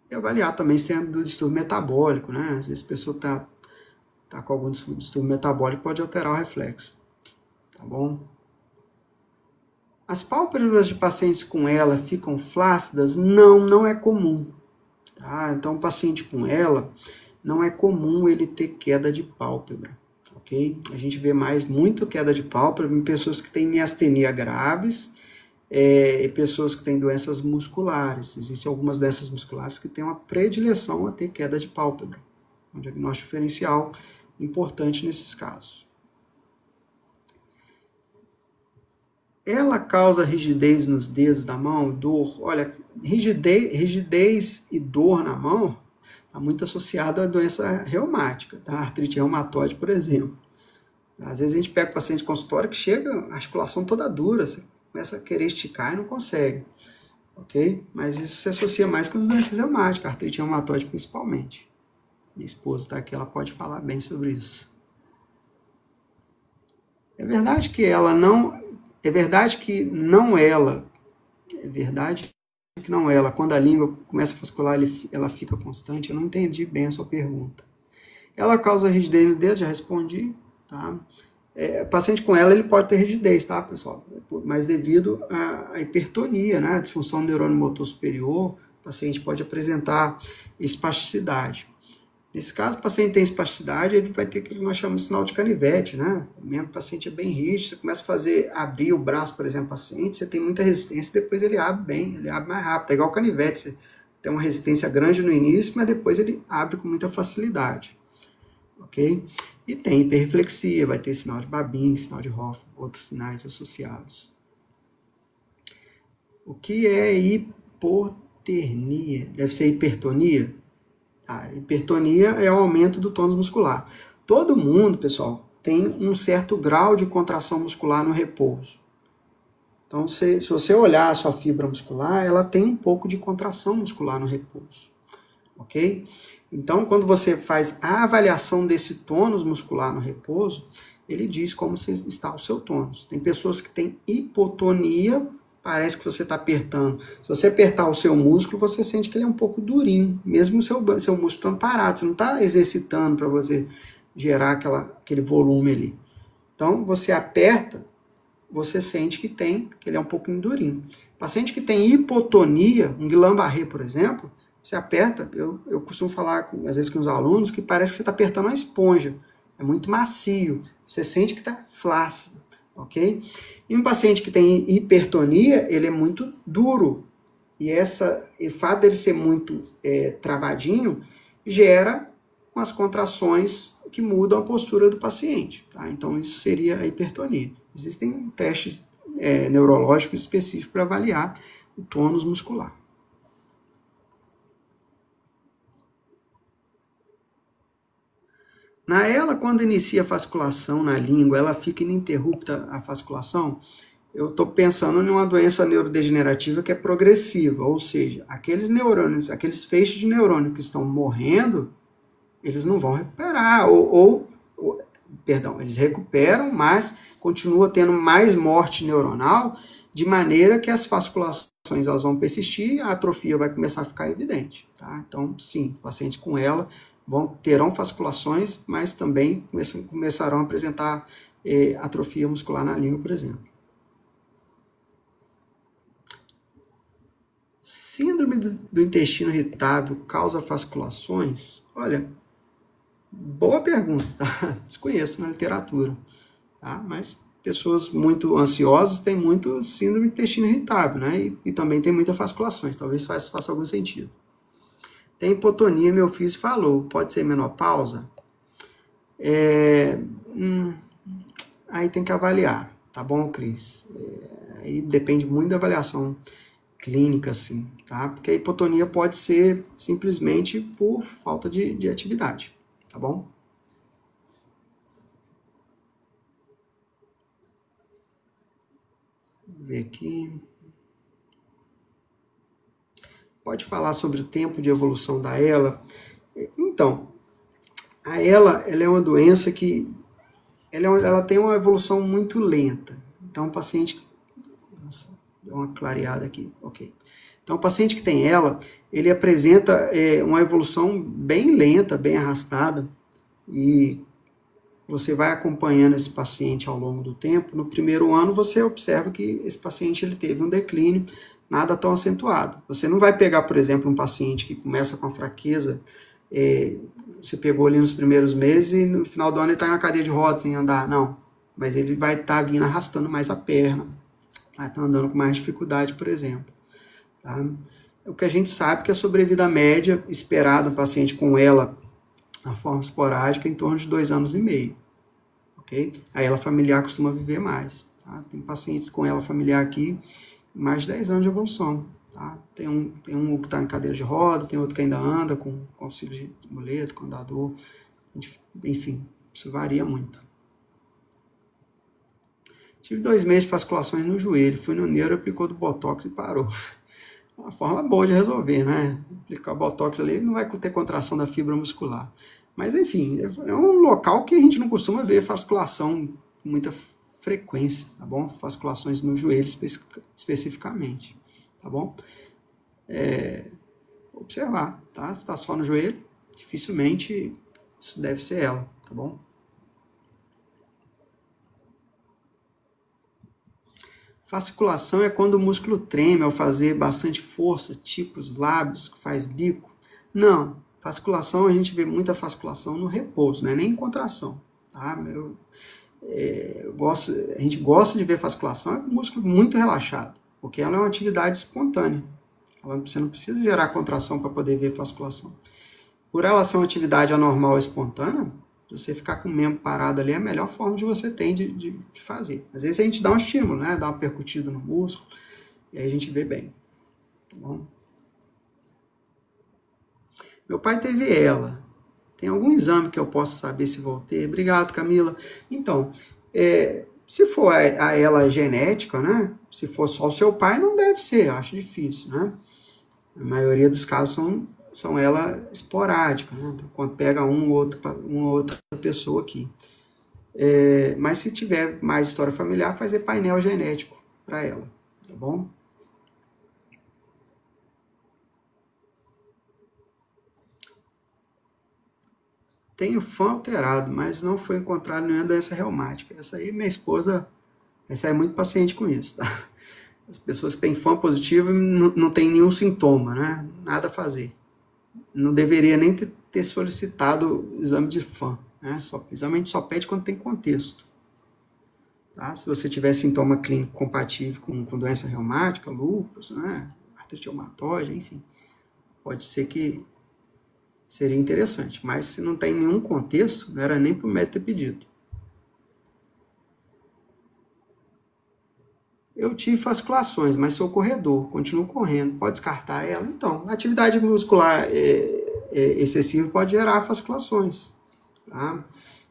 Speaker 1: E avaliar também se tem do distúrbio metabólico, né? Às vezes a pessoa tá com algum distúrbio metabólico, pode alterar o reflexo, tá bom? As pálpebras de pacientes com ela ficam flácidas? Não é comum, tá? Então, um paciente com ela, não é comum ele ter queda de pálpebra, ok? A gente vê muito queda de pálpebra em pessoas que têm miastenia graves e pessoas que têm doenças musculares. Existem algumas doenças musculares que têm uma predileção a ter queda de pálpebra. Um diagnóstico diferencial importante nesses casos. Ela causa rigidez nos dedos da mão, dor? Olha, rigidez e dor na mão está muito associada à doença reumática, tá? Artrite reumatoide, por exemplo. Às vezes a gente pega o paciente de consultório que chega, a articulação toda dura, você começa a querer esticar e não consegue, ok? Mas isso se associa mais com as doenças reumáticas, artrite reumatoide principalmente. Minha esposa está aqui, ela pode falar bem sobre isso. É verdade que não ela, quando a língua começa a fascicular, ela fica constante. Eu não entendi bem a sua pergunta. Ela causa rigidez no dedo, já respondi, tá? Paciente com ela, ele pode ter rigidez, tá, pessoal? Mas devido à hipertonia, né, a disfunção do neurônio motor superior, o paciente pode apresentar espasticidade. Nesse caso, o paciente tem espasticidade, ele vai ter o que nós chamamos de sinal de canivete, né? Mesmo o paciente é bem rígido, você começa a abrir o braço, por exemplo, do paciente, você tem muita resistência, depois ele abre bem, ele abre mais rápido, é igual o canivete, você tem uma resistência grande no início, mas depois ele abre com muita facilidade, ok? E tem hiperreflexia, vai ter sinal de Babin, sinal de Hoffman, outros sinais associados. O que é hipoternia? Deve ser hipertonia? A hipertonia é o aumento do tônus muscular. Todo mundo, pessoal, tem um certo grau de contração muscular no repouso. Então, se você olhar a sua fibra muscular, ela tem um pouco de contração muscular no repouso, ok? Então, quando você faz a avaliação desse tônus muscular no repouso, ele diz como está o seu tônus. Tem pessoas que têm hipotonia, parece que você está apertando. Se você apertar o seu músculo, você sente que ele é um pouco durinho, mesmo o seu músculo estando parado. Você não está exercitando para você gerar aquele volume ali. Então, você aperta, você sente que ele é um pouquinho durinho. Paciente que tem hipotonia, um Guillain-Barré, por exemplo, você aperta, eu costumo falar às vezes com os alunos, que parece que você está apertando uma esponja. É muito macio. Você sente que está flácido, ok? E um paciente que tem hipertonia, ele é muito duro. E o fato dele ser muito travadinho gera umas contrações que mudam a postura do paciente. Tá? Então, isso seria a hipertonia. Existem testes neurológicos específicos para avaliar o tônus muscular. Quando inicia a fasciculação na língua, ela fica ininterrupta a fasciculação. Eu estou pensando em uma doença neurodegenerativa que é progressiva, ou seja, aqueles neurônios, aqueles feixes de neurônio que estão morrendo, eles não vão recuperar, perdão, eles recuperam, mas continua tendo mais morte neuronal, de maneira que as fasciculações elas vão persistir, a atrofia vai começar a ficar evidente. Tá? Então, sim, pacientes com ela terão fasciculações, mas também começarão a apresentar atrofia muscular na língua, por exemplo. Síndrome do intestino irritável causa fasciculações? Olha, boa pergunta, tá? Desconheço na literatura, tá? Mas pessoas muito ansiosas têm muito síndrome do intestino irritável, né? E também tem muitas fasciculações, talvez faça algum sentido. Tem hipotonia, meu filho falou, pode ser menopausa? Aí tem que avaliar, tá bom, Cris? Aí depende muito da avaliação clínica, assim, tá? Porque a hipotonia pode ser simplesmente por falta de atividade, tá bom? Vou ver aqui. Pode falar sobre o tempo de evolução da ELA? Então, a ELA ela é uma doença que ela tem uma evolução muito lenta. Então, o paciente... Nossa, deu uma clareada aqui. Ok. Então, o paciente que tem ela, ele apresenta uma evolução bem lenta, bem arrastada, e você vai acompanhando esse paciente ao longo do tempo. No primeiro ano, você observa que esse paciente ele teve um declínio, nada tão acentuado. Você não vai pegar, por exemplo, um paciente que começa com a fraqueza, você pegou ali nos primeiros meses e no final do ano ele está na cadeira de rodas sem andar, não. Mas ele vai estar vindo arrastando mais a perna, vai estar andando com mais dificuldade, por exemplo. Tá? O que a gente sabe que a sobrevida média esperada no paciente com ela na forma esporádica é em torno de 2 anos e meio. Okay? A ela familiar costuma viver mais. Tá? Tem pacientes com ela familiar aqui, mais de 10 anos de evolução. Tá? Tem um que está em cadeira de roda, tem outro que ainda anda com auxílio de muleta, com andador. Enfim, isso varia muito. Tive 2 meses de fasciculações no joelho, fui no neuro, aplicou do botox e parou. Uma forma boa de resolver, né? Aplicar botox ali não vai ter contração da fibra muscular. Mas, enfim, é um local que a gente não costuma ver fasciculação com muita frequência, tá bom? Fasciculações no joelho especificamente, tá bom? Observar, tá? Se está só no joelho, dificilmente isso deve ser ela, tá bom? Fasciculação é quando o músculo treme ao fazer bastante força, tipo os lábios, que faz bico. Não, fasciculação, a gente vê muita fasciculação no repouso, não é nem em contração. Tá? A gente gosta de ver fasciculação com o músculo muito relaxado, porque ela é uma atividade espontânea. Você não precisa gerar contração para poder ver fasciculação. Por ela ser uma atividade anormal e espontânea, você ficar com o membro parado ali é a melhor forma de você ter de fazer. Às vezes a gente dá um estímulo, né? Dá uma percutida no músculo, e aí a gente vê bem. Tá bom? Meu pai teve ela. Tem algum exame que eu possa saber se vou ter? Obrigado, Camila. Então, se for a ela genética, né? Se for só o seu pai, não deve ser, eu acho difícil, né? A maioria dos casos são ela esporádica, né? Então, quando pega uma outra pessoa aqui. Mas se tiver mais história familiar, fazer painel genético para ela, tá bom? Tenho fã alterado, mas não foi encontrado nenhuma doença reumática. Essa aí, minha esposa, essa é muito paciente com isso, tá? As pessoas que têm fã positivo não tem nenhum sintoma, né? Nada a fazer. Não deveria nem ter solicitado o exame de fã, né? Exame a gente só pede quando tem contexto. Tá? Se você tiver sintoma clínico compatível com doença reumática, lúpus, né? Artrite reumatoide, enfim, pode ser que seria interessante. Mas se não tem nenhum contexto, não era nem para o médico ter pedido. Eu tive fasciculações, mas sou corredor, continuo correndo. Pode descartar ela? Então, atividade muscular excessiva pode gerar fasciculações. Tá?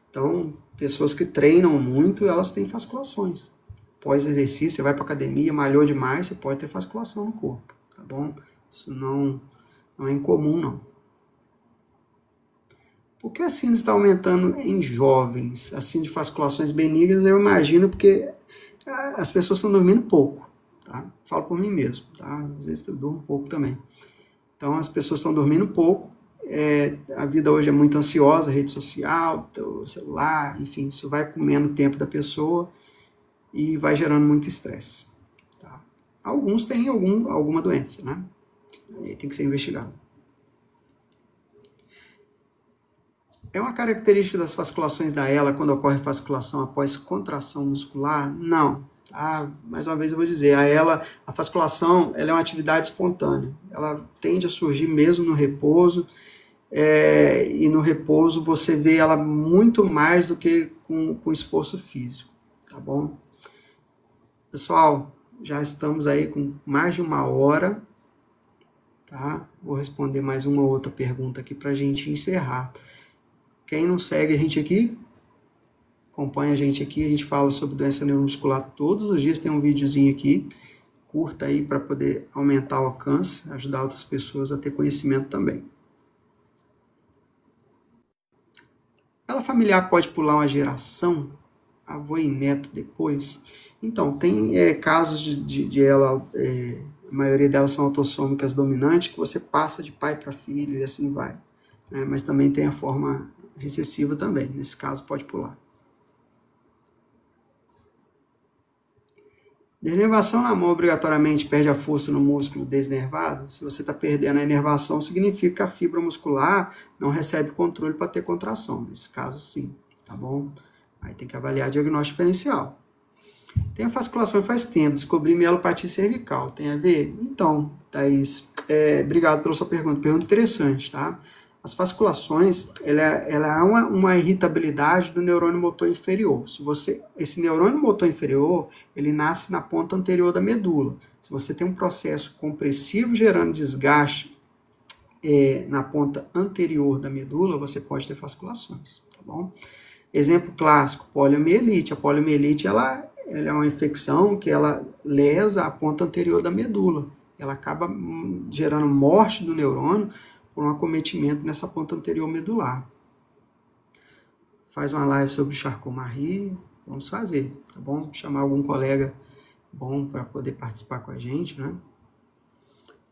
Speaker 1: Então, pessoas que treinam muito, elas têm fasciculações. Pós-exercício, você vai para academia, malhou demais, você pode ter fasciculação no corpo, tá bom? Isso não é incomum, não. Por que a síndrome está aumentando em jovens? A síndrome de fasciculações benignas, eu imagino, porque as pessoas estão dormindo pouco, tá? Falo por mim mesmo, tá? Às vezes eu durmo pouco também. Então, as pessoas estão dormindo pouco, a vida hoje é muito ansiosa, rede social, celular, enfim, isso vai comendo o tempo da pessoa e vai gerando muito estresse. Tá? Alguns têm alguma doença, né? Aí tem que ser investigado. É uma característica das fasciculações da ELA quando ocorre fasciculação após contração muscular? Não. Tá? Mais uma vez eu vou dizer, a fasciculação, ela é uma atividade espontânea. Ela tende a surgir mesmo no repouso, e no repouso você vê ela muito mais do que com esforço físico, tá bom? Pessoal, já estamos aí com mais de 1 hora, tá? Vou responder mais uma ou outra pergunta aqui para a gente encerrar. Quem não segue a gente aqui, acompanha a gente aqui, a gente fala sobre doença neuromuscular todos os dias, tem um videozinho aqui, curta aí para poder aumentar o alcance, ajudar outras pessoas a ter conhecimento também. Ela familiar pode pular uma geração, avô e neto depois? Então, tem casos de ela, a maioria delas são autossômicas dominantes, que você passa de pai para filho e assim vai. Né? Mas também tem a forma recessiva também, nesse caso pode pular. Denervação na mão obrigatoriamente perde a força no músculo desnervado? Se você está perdendo a inervação, significa que a fibra muscular não recebe controle para ter contração. Nesse caso, sim, tá bom? Aí tem que avaliar diagnóstico diferencial. Tem a fasciculação faz tempo, descobri mielopatia cervical, tem a ver? Então, Thaís, obrigado pela sua pergunta interessante, tá? As fasciculações, ela é uma irritabilidade do neurônio motor inferior. Esse neurônio motor inferior, ele nasce na ponta anterior da medula. Se você tem um processo compressivo gerando desgaste na ponta anterior da medula, você pode ter fasciculações, tá bom? Exemplo clássico, poliomielite. A poliomielite, ela é uma infecção que ela lesa a ponta anterior da medula. Ela acaba gerando morte do neurônio por um acometimento nessa ponta anterior medular. Faz uma live sobre Charcot-Marie, vamos fazer, tá bom? Chamar algum colega bom para poder participar com a gente, né?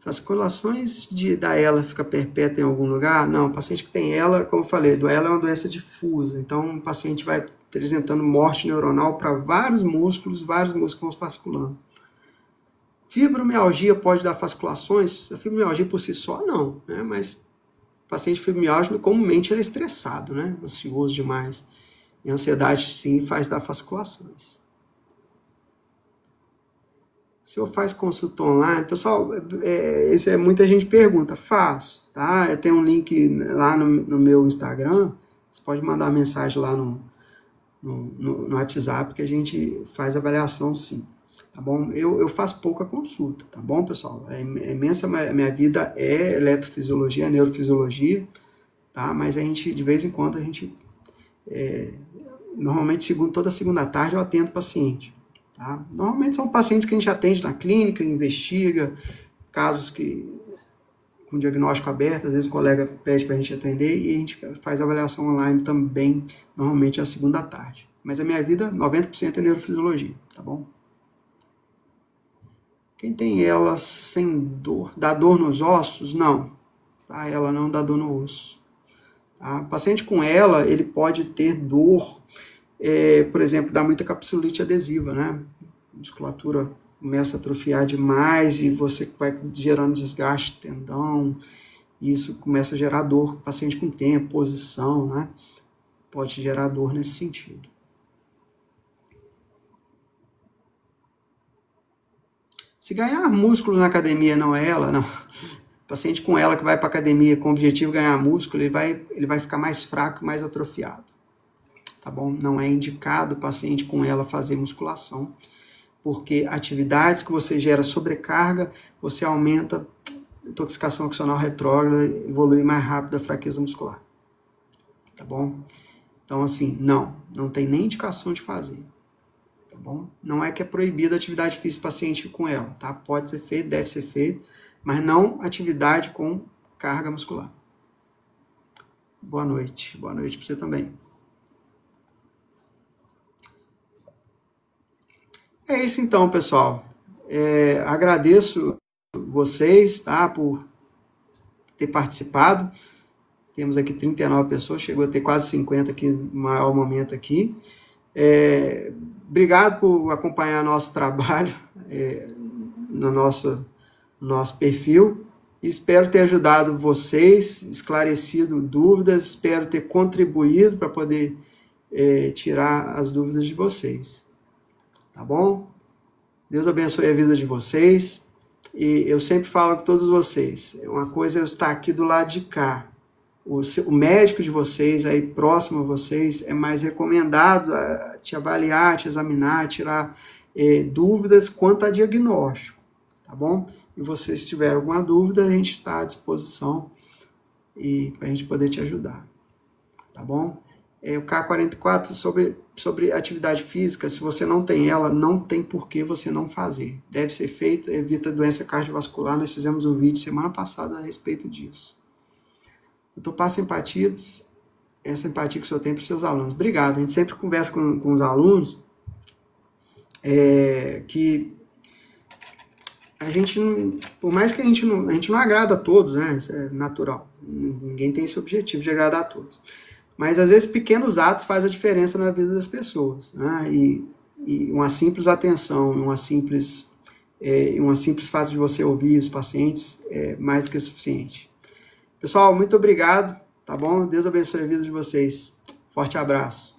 Speaker 1: Fasciculações da ELA fica perpétua em algum lugar? Não, o paciente que tem ELA, como eu falei, do ELA é uma doença difusa, então o paciente vai apresentando morte neuronal para vários músculos vão fasciculando. Fibromialgia pode dar fasciculações? A fibromialgia por si só, não, né? Mas o paciente fibromialgia, comumente, ele é estressado, né? Ansioso demais. E a ansiedade, sim, faz dar fasciculações. O senhor faz consulta online? Pessoal, muita gente pergunta. Faço, tá? Eu tenho um link lá no meu Instagram. Você pode mandar uma mensagem lá no WhatsApp que a gente faz avaliação, sim. Tá bom? Eu faço pouca consulta, tá bom, pessoal? Imensa, minha vida é eletrofisiologia, neurofisiologia, tá? Mas de vez em quando, normalmente toda segunda à tarde eu atendo paciente, tá? Normalmente são pacientes que a gente atende na clínica, investiga, casos com diagnóstico aberto, às vezes o colega pede para a gente atender e a gente faz avaliação online também, normalmente à segunda à tarde. Mas a minha vida, 90% é neurofisiologia, tá bom? Quem tem ela sem dor, dá dor nos ossos? Não. Tá? Ela não dá dor no osso. Tá? O paciente com ela, ele pode ter dor, por exemplo, dá muita capsulite adesiva, né? A musculatura começa a atrofiar demais e você vai gerando desgaste do tendão, e isso começa a gerar dor. Paciente com tempo, posição, né? Pode gerar dor nesse sentido. Se ganhar músculo na academia não é ela, não. paciente com ela que vai para academia com o objetivo de ganhar músculo, ele vai ficar mais fraco e mais atrofiado. Tá bom? Não é indicado o paciente com ela fazer musculação, porque atividades que você gera sobrecarga, você aumenta a intoxicação oxonal retrógrada, evolui mais rápido a fraqueza muscular. Tá bom? Então, assim, não tem nem indicação de fazer. Tá bom? Não é que é proibida a atividade física paciente com ela, tá? Pode ser feito, deve ser feito, mas não atividade com carga muscular. Boa noite para você também. É isso então, pessoal. Agradeço vocês, tá, por ter participado. Temos aqui 39 pessoas, chegou a ter quase 50 aqui no maior momento aqui. Obrigado por acompanhar nosso trabalho no nosso perfil. Espero ter ajudado vocês, esclarecido dúvidas, espero ter contribuído para poder tirar as dúvidas de vocês. Tá bom? Deus abençoe a vida de vocês. E eu sempre falo com todos vocês, uma coisa é eu estar aqui do lado de cá. O médico de vocês, aí próximo a vocês, é mais recomendado a te avaliar, te examinar, tirar dúvidas quanto a diagnóstico, tá bom? E vocês, se tiver alguma dúvida, a gente está à disposição para a gente poder te ajudar, tá bom? O K44 sobre atividade física, se você não tem ela, não tem por que você não fazer. Deve ser feita, evita doença cardiovascular. Nós fizemos um vídeo semana passada a respeito disso. Então, passe empatias, essa empatia que o senhor tem para os seus alunos. Obrigado. A gente sempre conversa com os alunos que a gente, por mais que a gente não agrada a todos, né? Isso é natural. Ninguém tem esse objetivo de agradar a todos. Mas, às vezes, pequenos atos fazem a diferença na vida das pessoas. Né? E uma simples atenção, uma simples fato de você ouvir os pacientes é mais do que suficiente. Pessoal, muito obrigado, tá bom? Deus abençoe a vida de vocês. Forte abraço.